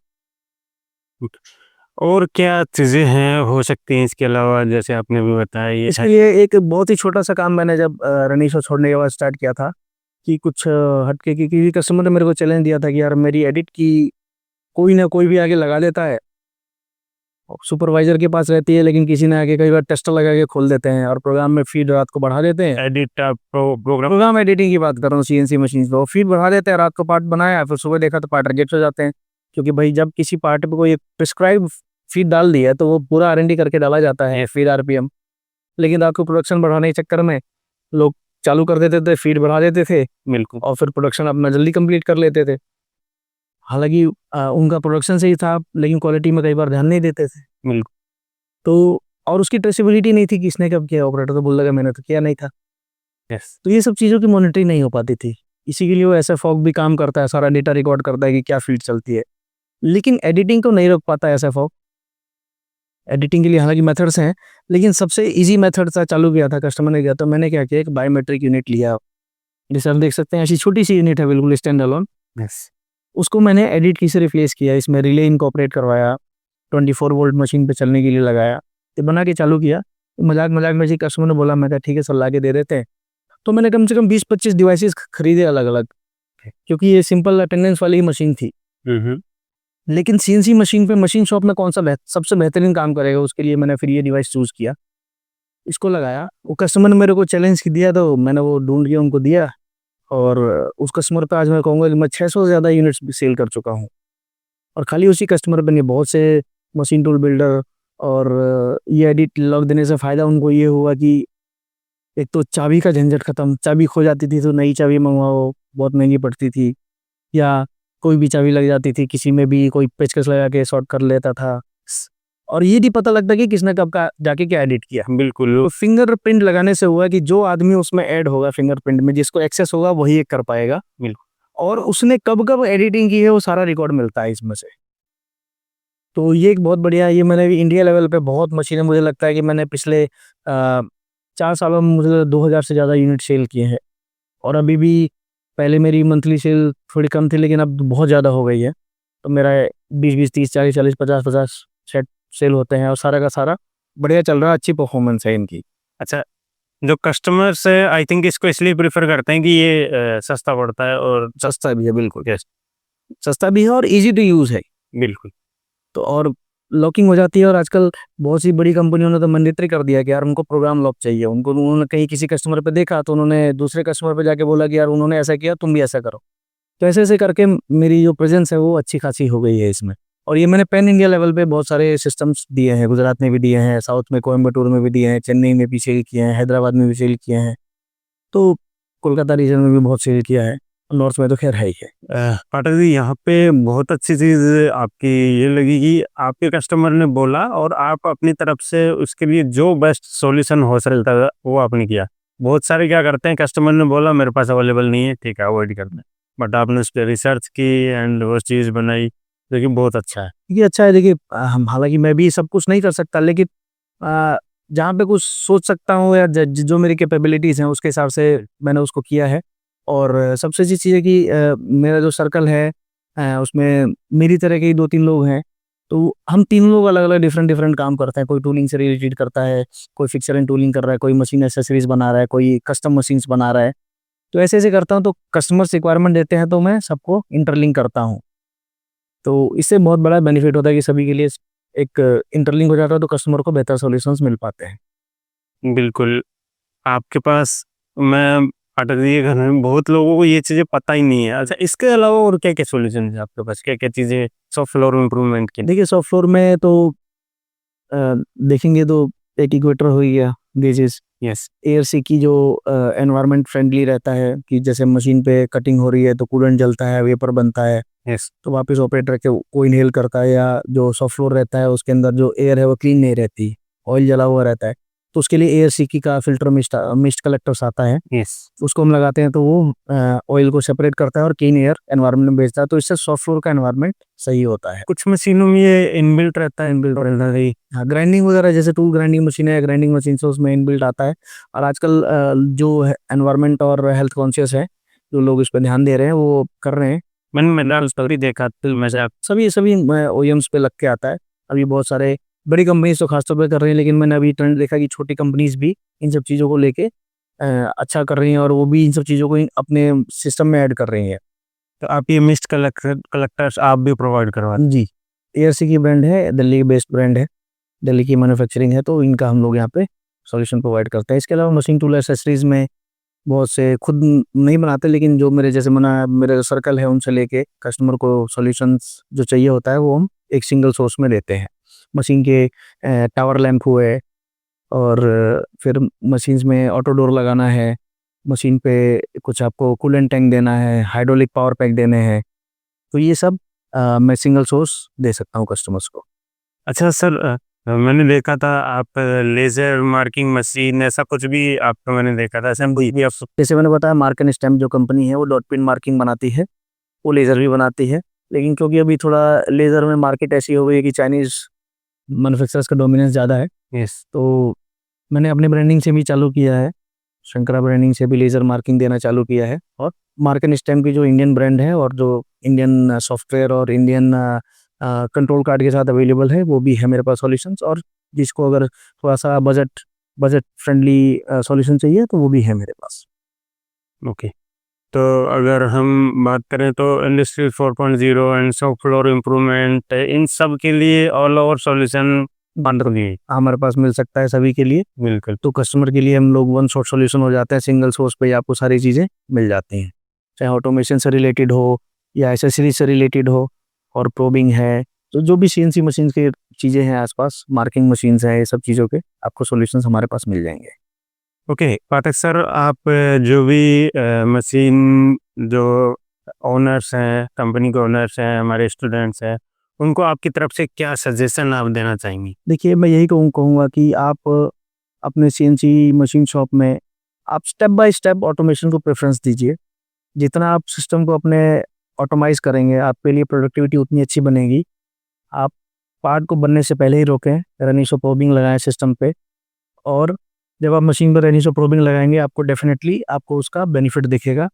और क्या चीज़ें हैं हो सकती हैं इसके अलावा, जैसे आपने भी बताया ये इसके लिए एक बहुत ही छोटा-सा काम मैंने जब रेनिशो छोड़ने के बाद स्टार्ट किया था, कि कुछ हटके की, किसी कस्टमर ने मेरे को चैलेंज दिया था कि यार मेरी एडिट की कोई ना कोई भी आके लगा देता है, सुपरवाइजर के पास रहती है, लेकिन किसी ने आके कई बार टेस्टर लगा के खोल देते हैं, और प्रोग्राम में फीड रात को बढ़ा देते हैं। Edit programme? प्रोग्राम एडिटिंग की बात कर रहा हूँ, सीएनसी मशीन पे, वो फीड बढ़ा देते हैं, रात को पार्ट बनाया, फिर सुबह देखा तो पार्ट रिजेक्ट हो जाते हैं। क्योंकि भाई जब किसी पार्ट पे कोई प्रिस्क्राइब फीड डाल दिया तो वो पूरा आर&डी करके डाला जाता है, फीड आरपीएम। लेकिन रात को प्रोडक्शन बढ़ाने के चक्कर में लोग चालू कर देते थे, फीड बढ़ा देते थे, बिल्कुल। और फिर प्रोडक्शन अपना जल्दी कंप्लीट कर लेते थे। हालांकि उनका प्रोडक्शन सही था, लेकिन क्वालिटी में कई बार ध्यान नहीं देते थे। बिल्कुल। तो और उसकी ट्रेसेबिलिटी नहीं थी, किसने कब किया, ऑपरेटर तो बोल लगा मैंने तो किया नहीं था। यस। तो ये सब चीज़ों की मॉनिटरिंग नहीं हो पाती थी। इसी के लिए वो एसएफओक भी काम करता है, सारा डेटा रिकॉर्ड करता है कि क्या फीड चलती है, लेकिन एडिटिंग को नहीं रोक पाता एसएफओक। एडिटिंग के लिए हालांकि मेथड्स हैं, लेकिन सबसे ईजी मेथड था, चालू किया था, कस्टमर ने किया, तो मैंने क्या किया, एक बायोमेट्रिक यूनिट लिया, जैसे आप देख सकते हैं, ऐसी छोटी सी यूनिट है, बिल्कुल स्टैंड अलोन। यस। उसको मैंने एडिट की से रिप्लेस किया, इसमें रिले इनकॉर्पोरेट करवाया, 24 वोल्ट मशीन पे चलने के लिए लगाया, तो बना के चालू किया। तो मजाक मजाक में जी कस्टमर ने बोला, मैं कहा ठीक है सर ला के दे देते हैं। तो मैंने कम से कम 20-25 डिवाइसेस खरीदे अलग अलग, क्योंकि ये सिंपल अटेंडेंस वाली ही मशीन थी। लेकिन सीएनसी मशीन पे मशीन शॉप में कौन सा सबसे बेहतरीन काम करेगा, उसके लिए मैंने फिर ये डिवाइस चूज़ किया, इसको लगाया। वो कस्टमर ने मेरे को चैलेंज दिया, तो मैंने वो ढूंढ के उनको दिया, और उस कस्टमर पे आज मैं कहूँगा कि मैं 600 से ज़्यादा यूनिट्स भी सेल कर चुका हूँ। और खाली उसी कस्टमर पे नहीं, बहुत से मशीन टूल बिल्डर और ये एडिट लॉक देने से फ़ायदा उनको ये हुआ कि एक तो चाबी का झंझट खत्म, चाबी खो जाती थी तो नई चाबी मंगवाओ, बहुत महंगी पड़ती थी, या कोई भी चाबी लग जाती थी, किसी में भी कोई पेचकस लगा के शॉर्ट कर लेता था, और ये नहीं पता लगता कि किसने कब का जाके क्या एडिट किया। बिल्कुल। तो फिंगरप्रिंट लगाने से हुआ कि जो आदमी उसमें ऐड होगा फिंगरप्रिंट में, जिसको एक्सेस होगा वही एक कर पाएगा, बिल्कुल। और उसने कब कब एडिटिंग की है वो सारा रिकॉर्ड मिलता है इसमें से। तो ये एक बहुत बढ़िया, ये मैंने भी इंडिया लेवल पे बहुत मशीनें, मुझे लगता है कि मैंने पिछले 4 सालों में मुझे 2000 से ज़्यादा यूनिट सेल किए हैं। और अभी भी, पहले मेरी मंथली सेल थोड़ी कम थी लेकिन अब बहुत ज़्यादा हो गई है। तो मेरा 20-20, 30-40, 40, 50-50 सेट सेल होते हैं, और सारा का सारा बढ़िया चल रहा है, अच्छी परफॉर्मेंस है इनकी। अच्छा, जो कस्टमर्स है आई थिंक इसको इसलिए प्रेफर करते हैं कि ये सस्ता पड़ता है और सस्ता भी है, बिल्कुल यस, सस्ता भी है और ईज़ी टू यूज़ है। बिल्कुल। तो और लॉकिंग हो जाती है, और आजकल बहुत सी बड़ी कंपनियों ने तो मैंडेटरी कर दिया कि यार उनको प्रोग्राम लॉक चाहिए। उनको, उन्होंने कहीं किसी कस्टमर पे देखा तो उन्होंने दूसरे कस्टमर पे जाके बोला कि यार उन्होंने ऐसा किया, तुम भी ऐसा करो। तो ऐसे-ऐसे करके मेरी जो प्रेज़ेंस है वो अच्छी खासी हो गई है इसमें। और ये मैंने पैन इंडिया लेवल पे बहुत सारे सिस्टम्स दिए हैं, गुजरात में भी दिए हैं, साउथ में कोयंबटूर में भी दिए हैं, चेन्नई में भी सेल किए हैं, हैदराबाद में भी सेल किए हैं। तो कोलकाता रीजन में भी बहुत सेल किया है, नॉर्थ में तो खैर है ही है। पाठक जी, यहाँ पे बहुत अच्छी चीज़ आपकी ये लगी कि आपके कस्टमर ने बोला और आप अपनी तरफ से उसके लिए जो बेस्ट सॉल्यूशन हो सकता है वो आपने किया। बहुत सारे क्या करते हैं, कस्टमर ने बोला मेरे पास अवेलेबल नहीं है, ठीक है अवॉइड करते हैं, बट आपने उस पर रिसर्च की एंड वो चीज़ बनाई, जो कि बहुत अच्छा है। ये अच्छा है, देखिए हम, हालाँकि मैं भी सब कुछ नहीं कर सकता, लेकिन जहाँ पे कुछ सोच सकता हूँ या जो मेरी कैपेबिलिटीज़ हैं उसके हिसाब से मैंने उसको किया है। और सबसे अच्छी चीज़ है कि मेरा जो सर्कल है उसमें मेरी तरह के ही 2-3 लोग हैं। तो हम 3 लोग अलग-अलग डिफरेंट काम करते हैं। कोई टूलिंग से रिलेटेड करता है, कोई फिक्सर एंड टूलिंग कर रहा है, कोई मशीन एक्सेसरीज़ बना रहा है, कोई कस्टम मशीन्स बना रहा है। तो ऐसे-ऐसे करता हूँ, तो कस्टमर्स रिक्वायरमेंट देते हैं तो मैं सबको इंटरलिंक करता हूँ। तो इससे बहुत बड़ा बेनिफिट होता है कि सभी के लिए एक इंटरलिंक हो जाता है, तो कस्टमर को बेहतर सॉल्यूशंस मिल पाते हैं। बिल्कुल, आपके पास मैं पाठक जी के घर में बहुत लोगों को ये चीज़ें पता ही नहीं है। अच्छा, इसके अलावा और क्या-क्या सॉल्यूशन है आपके पास? क्या-क्या चीज़ें सॉफ्ट फ्लोर इम्प्रूवमेंट के लिए? देखिए सॉफ्ट फ्लोर में तो देखेंगे तो एक इक्वेटर हो गया, दिस इज़ यस, एयरसी की जो एनवायरनमेंट फ्रेंडली रहता है कि जैसे मशीन पे कटिंग हो रही है तो कूलेंट जलता है, वेपर बनता है, यस, तो वापस ऑपरेटर के को इन्हेल करता है, या जो सॉफ्ट फ्लोर रहता है उसके अंदर जो एयर है वो क्लीन नहीं रहती, ऑयल जला हुआ रहता है। तो उसके लिए एयरसीकी का फ़िल्टर मिस्ट कलेक्टर्स आता है, यस। उसको हम लगाते हैं तो वो ऑयल को सेपरेट करता है और क्लीन एयर एनवायरनमेंट में भेजता है, तो इससे सॉफ्ट फ्लोर का एनवायरनमेंट सही होता है। कुछ मशीनों में ये इनबिल्ट रहता है, इनबिल्ट रहता है। हाँ, ग्राइंडिंग वगैरह जैसे टूल ग्राइंडिंग मशीन है, ग्राइंडिंग मशीन से उसमें इनबिल्ट आता है। और आजकल जो है एनवायरनमेंट और हेल्थ कॉन्शियस है, जो लोग इस पे ध्यान दे रहे हैं, वो कर रहे हैं। मैंने स्टोरी देखा तो मैं से सभी ओईएम्स पे लग के आता है। अभी बहुत सारे बड़ी कंपनीज़ तो खास तौर पे कर रही हैं, लेकिन मैंने अभी ट्रेंड देखा कि छोटी कंपनीज़ भी इन सब चीज़ों को लेके अच्छा कर रही हैं, और वो भी इन सब चीज़ों को अपने सिस्टम में ऐड कर रही हैं। तो आप ये मिस्ट कलेक्टर्स आप भी प्रोवाइड करवाते जी, एयरसी की ब्रांड है, दिल्ली बेस्ड ब्रांड है, दिल्ली की मैन्युफैक्चरिंग है, तो इनका हम लोग यहाँ पे सॉल्यूशन प्रोवाइड करते हैं। इसके अलावा मशीन टूल एक्सेसरीज़ में बहुत से खुद नहीं बनाते, लेकिन जो मेरे जैसे मेरा जो सर्कल है उनसे लेके कस्टमर को सॉल्यूशंस जो चाहिए होता है वो हम एक सिंगल सोर्स में देते हैं। मशीन के टावर लैंप हुए, और फिर मशीन्स में ऑटो डोर लगाना है, मशीन पे कुछ आपको कूलेंट टैंक देना है, हाइड्रोलिक पावर पैक देने हैं, तो ये सब मैं सिंगल सोर्स दे सकता हूँ कस्टमर्स को। अच्छा सर, मैंने देखा था आप लेज़र मार्किंग मशीन ऐसा कुछ भी आपका मैंने देखा था, ऐसा कुछ भी आप जैसे मैंने बताया, मार्क एंड स्टैम्प जो कंपनी है वो डॉट पिन मार्किंग बनाती है, वो लेज़र भी बनाती है। लेकिन क्योंकि अभी थोड़ा लेज़र में मार्केट ऐसी हो गई है कि चाइनीज़ मैन्युफैक्चरर्स का डोमिनेंस ज़्यादा है, यस, तो मैंने अपनी ब्रांडिंग से भी चालू किया है, शंकरा ब्रांडिंग से भी लेज़र मार्किंग देना चालू किया है। और मार्क एंड स्टैम्प की जो इंडियन ब्रांड है और जो इंडियन सॉफ्टवेयर और इंडियन कंट्रोल कार्ड के साथ अवेलेबल है, वो भी है मेरे पास सॉल्यूशंस। और जिसको अगर थोड़ा-सा बजट फ्रेंडली सॉल्यूशन चाहिए तो वो भी है मेरे पास। ओके। तो अगर हम बात करें तो industry 4.0 and soft floor improvement in सब के लिए ऑल ओवर सॉल्यूशन बन रही है। हमारे पास मिल सकता है सभी के लिए। बिल्कुल। तो कस्टमर के लिए हम लोग वन शॉट सॉल्यूशन हो जाते हैं, सिंगल सोर्स पे ही आपको सारी चीज़ें मिल जाती हैं। चाहे ऑटोमेशन से रिलेटेड हो या एक्सेसरीज से रिलेटेड हो, और प्रोबिंग है, तो जो भी सीएनसी मशीन की चीज़ें हैं आसपास, मार्किंग मशीन्स हैं, ये सब चीज़ों के आपको सॉल्यूशंस हमारे पास मिल जाएंगे। ओके पाठक सर, आप जो भी मशीन जो ओनर्स हैं, कंपनी के ओनर्स हैं, हमारे स्टूडेंट्स हैं, उनको आपकी तरफ से क्या सजेशन आप देना चाहेंगी? देखिए, मैं यही कहूँगा कि आप अपने सीएनसी मशीन शॉप में आप स्टेप बाय स्टेप ऑटोमेशन को प्रेफ़रेंस दीजिए। जितना आप सिस्टम को अपने ऑटोमाइज़ करेंगे, आपके लिए प्रोडक्टिविटी उतनी अच्छी बनेगी। आप पार्ट को बनने से पहले ही रोकें, रनिसो प्रोबिंग लगाएँ सिस्टम पे, और जब आप मशीन पर रनिसो प्रोबिंग लगाएँगे, आपको डेफ़िनेटली आपको उसका बेनिफिट दिखेगा।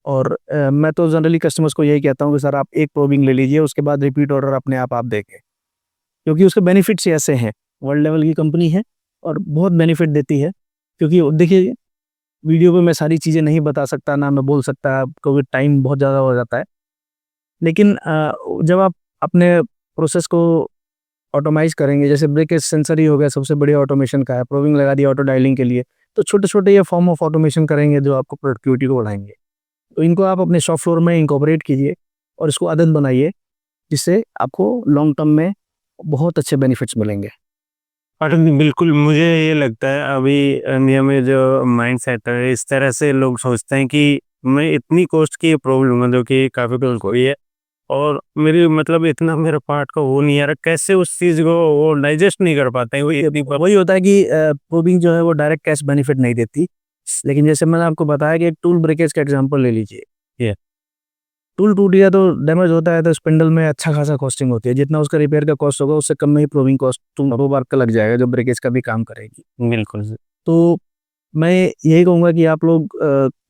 और मैं तो जनरली कस्टमर्स को यही कहता हूँ कि सर आप एक प्रोबिंग ले लीजिए, उसके बाद रिपीट ऑर्डर अपने आप देंगे। क्योंकि उसके बेनिफिट्स ही ऐसे हैं, वर्ल्ड लेवल की कंपनी है और बहुत बेनिफिट देती है। क्योंकि देखिए, वीडियो पे मैं सारी चीज़ें नहीं बता सकता, ना मैं बोल सकता, क्योंकि टाइम बहुत ज़्यादा हो जाता है। लेकिन जब आप अपने प्रोसेस को ऑटोमाइज़ करेंगे, जैसे ब्रेकेज सेंसर ही हो गया, सबसे बढ़िया ऑटोमेशन का है, प्रोबिंग लगा दिया ऑटो डायलिंग के लिए, तो छोटे-छोटे ये फॉर्म ऑफ ऑटोमेशन करेंगे जो आपको प्रोडक्टिविटी को बढ़ाएँगे। तो इनको आप अपने शॉप फ्लोर में इनकॉर्पोरेट कीजिए और इसको आदत बनाइए, जिससे आपको लॉन्ग टर्म में बहुत अच्छे बेनिफिट्स मिलेंगे। पाठक जी, बिल्कुल मुझे ये लगता है अभी इंडिया में जो माइंडसेट है, इस तरह से लोग सोचते हैं कि मैं इतनी कॉस्ट की प्रॉब्लम है जो कि कैपिटल को ही है, और मेरी मतलब इतना मेरे पार्ट का वो नहीं आ रहा, कैसे उस चीज़ को वो डाइजेस्ट नहीं कर पाते हैं। वही होता है कि प्रोबिंग जो है वो डायरेक्ट कैश बेनिफिट नहीं देती। लेकिन जैसे मैंने आपको बताया कि एक टूल ब्रेकेज का एग्जांपल ले लीजिए। ये टूल टूट गया तो डैमेज होता है, तो स्पिंडल में अच्छा खासा कॉस्टिंग होती है। जितना उसका रिपेयर का कॉस्ट होगा, उससे कम में ही प्रोबिंग कॉस्ट दो बार का लग जाएगा, जो ब्रेकेज का भी काम करेगी। बिल्कुल। तो मैं यही कहूँगा कि आप लोग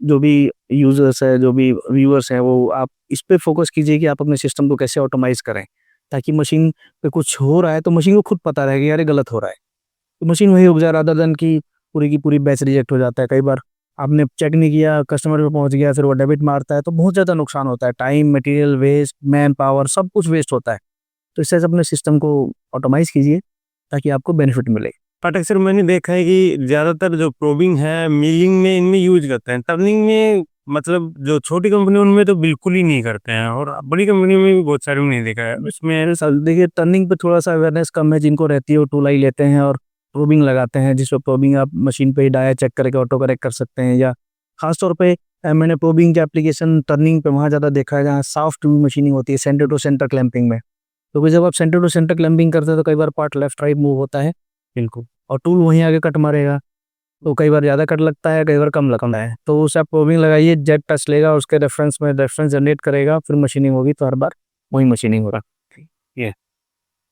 जो भी यूज़र्स हैं, जो भी व्यूअर्स हैं, वो आप इस पे फ़ोकस कीजिए कि आप अपने सिस्टम को कैसे ऑटोमाइज़ करें, ताकि मशीन पे कुछ हो रहा है तो मशीन को खुद पता रहे कि यार ये गलत हो रहा है। तो मशीन वही रुक जाए, रादर देन कि पूरी की पूरी बैच रिजेक्ट हो जाता है। कई बार आपने चेक नहीं किया, कस्टमर पे पहुँच गया, फिर वो डेबिट मारता है, तो बहुत ज़्यादा नुकसान होता है। Time, material waste, man power, सब कुछ वेस्ट होता है। तो इससे अपने सिस्टम को ऑटोमाइज़ कीजिए, ताकि आपको बेनिफिट मिले। पाठक सर, मैंने देखा है कि ज़्यादातर जो प्रोबिंग है मिलिंग में इनमें यूज करते हैं, टर्निंग में मतलब जो छोटी कंपनी उनमें तो बिल्कुल ही नहीं करते हैं, और बड़ी कंपनी में भी बहुत सारे नहीं देखा है इसमें। देखिए, टर्निंग पे थोड़ा-सा अवेयरनेस कम है, जिनको रहती है वो टूल आई लेते हैं और प्रोबिंग लगाते हैं, जिसमें प्रोबिंग आप मशीन पे ही डाया चेक करके ऑटो करेक्ट कर सकते हैं। या खास तौर पे मैंने प्रोबिंग के एप्लीकेशन टर्निंग पे वहाँ ज़्यादा देखा है, जहाँ सॉफ्ट मशीनिंग होती है, सेंटर टू सेंटर क्लैंपिंग में। क्योंकि जब आप सेंटर टू सेंटर क्लैंपिंग करते हैं, तो कई बार पार्ट लेफ्ट राइट मूव होता है, बिल्कुल। और टूल वहीं आगे कट मारेगा, तो कई बार ज़्यादा कट लगता है, कई बार कम लगता है। तो उसे आप प्रोबिंग लगाइए, जेट टच लेगा, उसके रेफरेंस में रेफरेंस जनरेट करेगा, फिर मशीनिंग होगी, तो हर बार वही मशीनिंग होगा। ये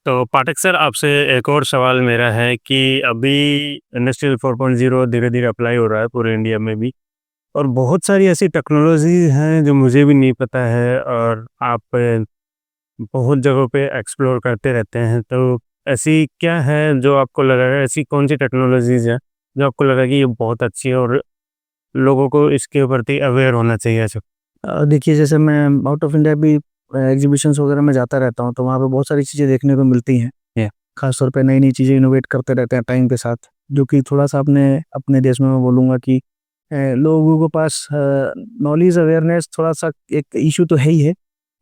तो पाठक सर, आपसे एक और सवाल मेरा है कि अभी इंडस्ट्रियल 4.0 धीरे-धीरे अप्लाई हो रहा है पूरे इंडिया में भी, और बहुत सारी ऐसी टेक्नोलॉजी हैं जो मुझे भी नहीं पता है, और आप बहुत जगहों पे एक्सप्लोर करते रहते हैं, तो ऐसी क्या है जो आपको लगा है, ऐसी कौन-सी टेक्नोलॉजीज़ हैं जो आपको लगा कि ये बहुत अच्छी है और लोगों को इसके प्रति अवेयर होना चाहिए? ऐसा? देखिए, जैसे मैं आउट ऑफ इंडिया भी एग्जीबिशंस वगैरह में जाता रहता हूँ, तो वहाँ पे बहुत सारी चीज़ें देखने को मिलती हैं। या खास तौर पे नई-नई चीज़ें इनोवेट करते रहते हैं टाइम के साथ, जो कि थोड़ा-सा अपने अपने देश में मैं बोलूँगा कि लोगों के पास नॉलेज अवेयरनेस थोड़ा-सा एक इश्यू तो है ही है,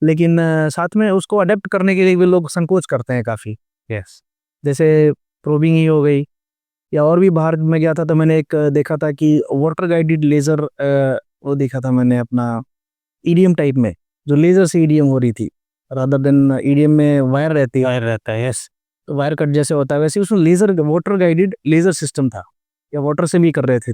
लेकिन साथ में उसको अडॉप्ट करने के लिए भी लोग संकोच करते हैं काफ़ी। यस। जैसे प्रोबिंग ही हो गई, या और भी बाहर मैं गया था, तो मैंने एक देखा था कि वाटर गाइडेड लेज़र, वो देखा था मैंने अपना ईडीएम टाइप में, जो लेज़र से ईडीएम हो रही थी, रादर देन ईडीएम में वायर रहती है, फायर रहता है, यस। तो वायर कट जैसे होता है, वैसे ही उसमें laser water guided laser system था, या वाटर से भी कर रहे थे।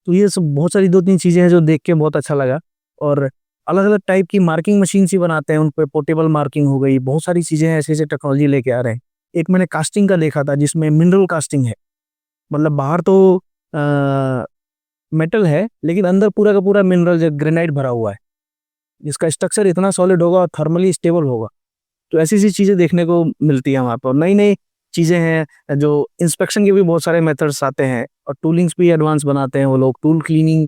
तो ये सब बहुत सारी 2-3 चीज़ें हैं जो देख के बहुत अच्छा लगा। और अलग-अलग टाइप की मार्किंग मशीन्स ही बनाते हैं, उन पे पोर्टेबल मार्किंग हो गई, बहुत सारी चीज़ें हैं, ऐसी-ऐसी टेक्नोलॉजी लेके आ रहे हैं। एक मैंने कास्टिंग का देखा था, जिसमें मिनरल कास्टिंग है, मतलब बाहर तो अ, मेटल है, लेकिन अंदर पूरा का पूरा मिनरल ग्रेनाइट भरा हुआ है, जिसका स्ट्रक्चर इतना सॉलिड होगा और थर्मली स्टेबल होगा। तो ऐसी-ऐसी चीज़ें देखने को मिलती हैं वहाँ पर, और नई-नई चीज़ें हैं, जो इंस्पेक्शन के भी बहुत सारे मेथड्स आते हैं, और टूलिंग्स भी एडवांस बनाते हैं वो लोग। टूल क्लीनिंग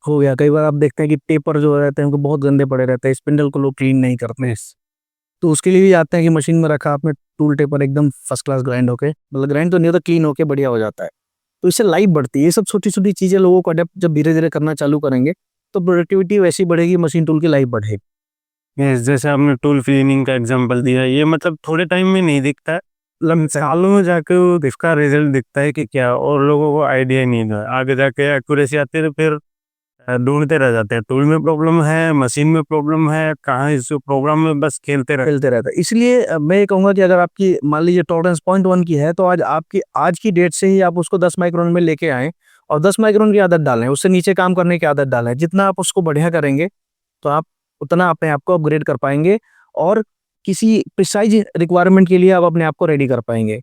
हो गया, कई बार आप देखते हैं कि टेपर जो रहते हैं उनको बहुत गंदे पड़े रहते हैं, स्पिंडल को लोग क्लीन नहीं करते हैं। तो उसके लिए भी आते हैं कि मशीन में रखा आपने टूल टेपर एकदम फर्स्ट क्लास ग्राइंड होके, मतलब ग्राइंड तो नहीं होता, क्लीन होके बढ़िया हो जाता है। तो इससे लाइफ बढ़ती है। ये सब छोटी-छोटी चीज़ें लोगों को अडॉप्ट जब धीरे-धीरे करना चालू करेंगे, तो प्रोडक्टिविटी वैसी बढ़ेगी, मशीन टूल की लाइफ बढ़ेगी। जैसे आपने टूल क्लीनिंग का एग्जांपल दिया, ये मतलब थोड़े टाइम में नहीं दिखता है, सालों में जाके वो इसका रिजल्ट दिखता है कि क्या, और लोगों को आइडिया नहीं था, आगे जाके एक्यूरेसी आती है तो फिर ढूंढते रह जाते हैं, टूल में प्रॉब्लम है, मशीन में प्रॉब्लम है, कहाँ इस प्रोग्राम में बस खेलते रह। फैलते रहता है। इसलिए मैं ये कहूँगा कि अगर आपकी मान लीजिए टॉलरेंस 0.1 की है, तो आज की डेट से ही आप उसको 10 माइक्रोन में लेके आएँ और 10 माइक्रोन की आदत डालें, उससे नीचे काम करने की आदत डालें। जितना आप उसको बढ़िया करेंगे, तो आप उतना अपने आप को अपग्रेड कर पाएँगे और किसी प्रिसाइज़ रिक्वायरमेंट के लिए आप अपने आप को रेडी कर पाएँगे।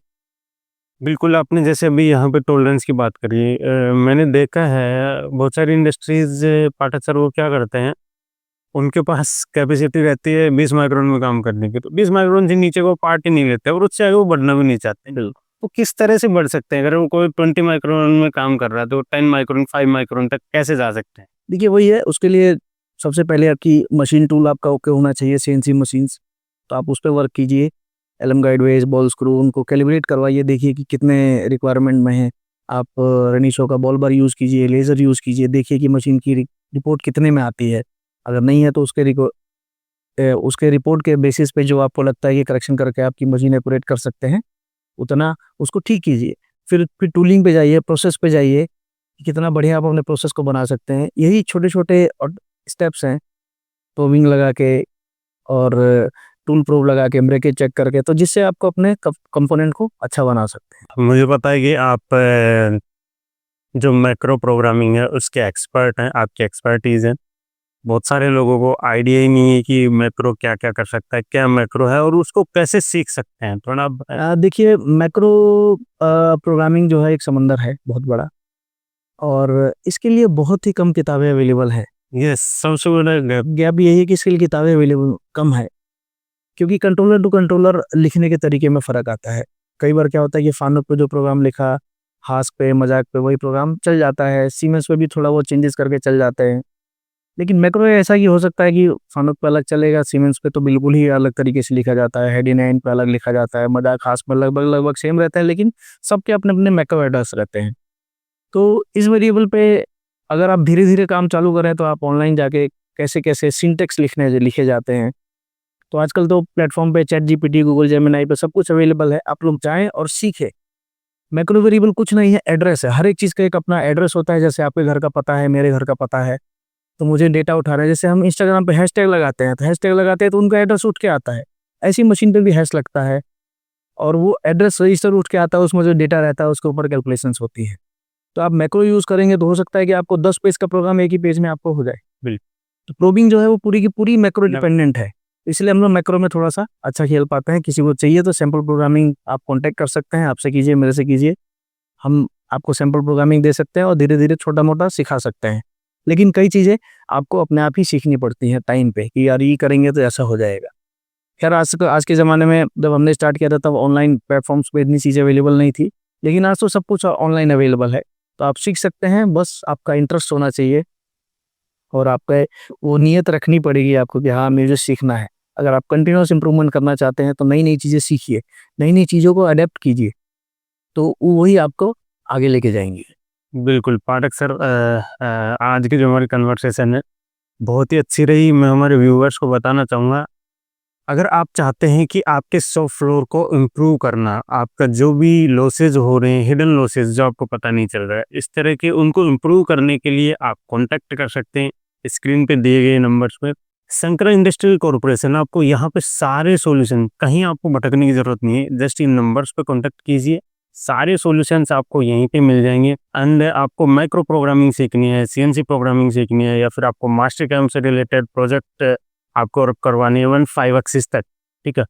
बिल्कुल, आपने जैसे अभी यहाँ पे टॉलरेंस की बात करी, मैंने देखा है बहुत सारी इंडस्ट्रीज़ पाठक सर वो क्या करते हैं, उनके पास कैपेसिटी रहती है 20 माइक्रोन में काम करने की, तो 20 माइक्रोन से नीचे वो पार्ट ही नहीं लेते और उससे आगे वो बढ़ना भी नहीं चाहते। बिल्कुल। तो किस तरह से बढ़ सकते हैं? अगर वो कोई 20 माइक्रोन में काम कर रहा है, तो 10 माइक्रोन, 5 माइक्रोन तक कैसे जा सकते हैं? देखिए वही है, उसके लिए सबसे पहले आपकी मशीन टूल आपका ओके होना चाहिए, सीएनसी मशीन्स, तो आप उस पे वर्क कीजिए। एल्म गाइडवेज, बॉल स्क्रू उनको कैलिब्रेट करवाइए, देखिए कि कितने रिक्वायरमेंट में है। आप रेनिशो का बॉल बार यूज़ कीजिए, लेज़र यूज़ कीजिए, देखिए कि मशीन की रिपोर्ट कितने में आती है। अगर नहीं है तो उसके रिपोर्ट के बेसिस पे जो आपको लगता है कि करेक्शन करके आपकी मशीन एक्यूरेट कर सकते हैं, उतना उसको ठीक कीजिए। फिर टूलिंग पे जाइए, प्रोसेस पे जाइए, कि कितना बढ़िया आप अपने प्रोसेस को बना सकते हैं। यही छोटे-छोटे और स्टेप्स हैं, प्रोबिंग लगा के और टूल प्रोब लगा के, ब्रेकेज चेक करके, तो जिससे आपको अपने कंपोनेंट को अच्छा बना सकते हैं। मुझे पता है कि आप जो मैक्रो प्रोग्रामिंग है उसके एक्सपर्ट हैं, आपकी एक्सपर्टीज़ है। बहुत सारे लोगों को आइडिया ही नहीं है कि मैक्रो क्या-क्या कर सकता है, क्या मैक्रो है और उसको कैसे सीख सकते हैं? थोड़ा देखिए मैक्रो प्रोग्रामिंग जो है एक समंदर है बहुत बड़ा, और इसके लिए बहुत ही कम किताबें अवेलेबल हैं। यस, सबसे बड़ा गैप। गैप यही है कि इसके लिए किताबें अवेलेबल कम है, क्योंकि कंट्रोलर टू कंट्रोलर लिखने के तरीके में फ़र्क आता है। कई बार क्या होता है कि फानुक पे जो प्रोग्राम लिखा, हास पे, मज़ाक पे वही प्रोग्राम चल जाता है, सीमेंस पे भी थोड़ा बहुत चेंजेस करके चल जाते हैं। लेकिन मैक्रो ऐसा कि हो सकता है कि फानुक पे अलग चलेगा, सीमेंस पे तो बिल्कुल ही अलग तरीके से लिखा जाता है, हेडी 9 पे अलग लिखा जाता है, मज़ाक हास पे लगभग सेम रहता है, लेकिन सबके अपने-अपने मैक्रो एड्रेस रहते हैं। तो इस वेरिएबल पे अगर आप धीरे-धीरे काम चालू करें, तो आप ऑनलाइन जाके कैसे-कैसे सिंटैक्स लिखे जाते हैं। तो आजकल तो प्लेटफ़ॉर्म पे चैट जीपीटी, गूगल जेमिनी पे सब कुछ अवेलेबल है। आप लोग जाएँ और सीखें। मैक्रो वेरिएबल कुछ नहीं है, एड्रेस है। हर एक चीज़ का एक अपना एड्रेस होता है, जैसे आपके घर का पता है, मेरे घर का पता है, तो मुझे डेटा उठा रहा है। जैसे हम इंस्टाग्राम पे हैशटैग लगाते हैं, तो हैशटैग लगाते हैं तो उनका एड्रेस उठ के आता है। ऐसे ही मशीन पे भी हैश लगता है और वो एड्रेस रजिस्टर उठ के आता है, उसमें जो डेटा रहता है उसके ऊपर कैलकुलेशंस होती है। तो आप मैक्रो यूज़ करेंगे तो हो सकता है कि आपको 10 पेज का प्रोग्राम एक ही पेज में आपको हो जाए। बिल्कुल। तो प्रोबिंग जो है वो पूरी की पूरी मैक्रो डिपेंडेंट है। इसलिए हम लोग मैक्रो में थोड़ा-सा अच्छा खेल पाते हैं। किसी को चाहिए तो सैंपल प्रोग्रामिंग आप कॉन्टैक्ट कर सकते हैं, आपसे कीजिए, मेरे से कीजिए। हम आपको सैंपल प्रोग्रामिंग दे सकते हैं और धीरे-धीरे छोटा-मोटा सिखा सकते हैं। लेकिन कई चीज़ें आपको अपने आप ही सीखनी पड़ती हैं टाइम पे, कि यार ये करेंगे तो ऐसा हो जाएगा। खैर आज के ज़माने में जब हमने स्टार्ट किया था तब ऑनलाइन प्लेटफ़ॉर्म्स पे इतनी चीज़ें अवेलेबल नहीं थी। लेकिन आज तो सब कुछ ऑनलाइन अवेलेबल है। तो आप सीख सकते हैं, बस आपका इंटरेस्ट होना चाहिए और आपका वो नीयत रखनी पड़ेगी आपको कि हाँ, मुझे सीखना है। अगर आप कंटिन्यूअस इम्प्रूवमेंट करना चाहते हैं तो नई-नई चीज़ें सीखिए, नई-नई चीज़ों को अडॉप्ट कीजिए, तो वही आपको आगे लेके जाएँगी। बिल्कुल, पाठक सर, आज की जो हमारी कन्वर्सेशन है, बहुत ही अच्छी रही। मैं हमारे व्यूअर्स को बताना चाहूँगा, अगर आप चाहते हैं कि आपके शॉप फ्लोर को इम्प्रूव करना, आपका जो भी लॉसेज हो रहे हैं, हिडन लॉसेज जो आपको पता नहीं चल रहा है, इस तरह के उनको इम्प्रूव करने के लिए आप कॉन्टैक्ट कर सकते हैं, स्क्रीन पे दिए गए नंबर्स पे। शंकरा इंडस्ट्रियल कॉर्पोरेशन, आपको यहाँ पे सारे सॉल्यूशन, कहीं आपको भटकने की ज़रूरत नहीं है, जस्ट इन नंबर्स पे कॉन्टैक्ट कीजिए, सारे सॉल्यूशंस आपको यहीं पे मिल जाएँगे। एंड आपको माइक्रो प्रोग्रामिंग सीखनी है, सीएनसी प्रोग्रामिंग सीखनी है, या फिर आपको मास्टर कैम से रिलेटेड प्रोजेक्ट आपको करवानी है 5 एक्सिस तक, ठीक है?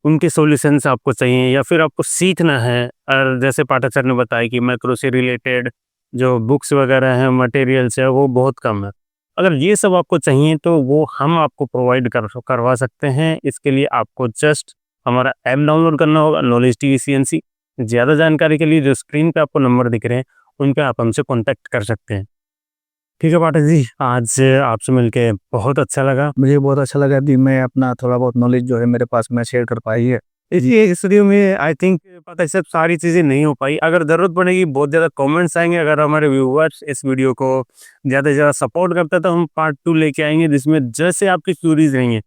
उनके सॉल्यूशंस आपको चाहिए, या फिर आपको सीखना है, और जैसे पाठक सर ने बताया कि मैक्रो से रिलेटेड जो बुक्स वगैरह हैं, मटेरियल्स है, वो बहुत कम है। अगर ये सब आपको चाहिए तो वो हम आपको प्रोवाइड करवा सकते हैं। इसके लिए आपको जस्ट हमारा ऐप डाउनलोड करना होगा, नॉलेज टीवी सीएनसी। ज़्यादा जानकारी के लिए जो स्क्रीन पे आपको नंबर दिख रहे हैं, उन पे आप हमसे कॉन्टैक्ट कर सकते हैं। ठीक है पाठक जी, आज आपसे मिलके बहुत अच्छा लगा। मुझे बहुत अच्छा लगा कि मैं अपना थोड़ा बहुत नॉलेज जो है मेरे पास मैं शेयर कर पाई है। इस वीडियो में आई थिंक पता है सब सारी चीज़ें नहीं हो पाई। अगर ज़रूरत पड़ेगी, बहुत ज़्यादा कमेंट्स आएँगे, अगर हमारे व्यूअर्स इस वीडियो को ज़्यादा से ज़्यादा सपोर्ट करते हैं, तो हम पार्ट 2 लेके आएँगे, जिसमें जैसे आपकी स्टोरीज़ रहेंगी,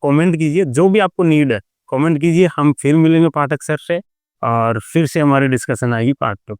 कमेंट कीजिए, जो भी आपको नीड है कमेंट कीजिए। हम फिर मिलेंगे पाठक सर से और फिर से हमारी डिस्कशन आएगी पार्ट 2।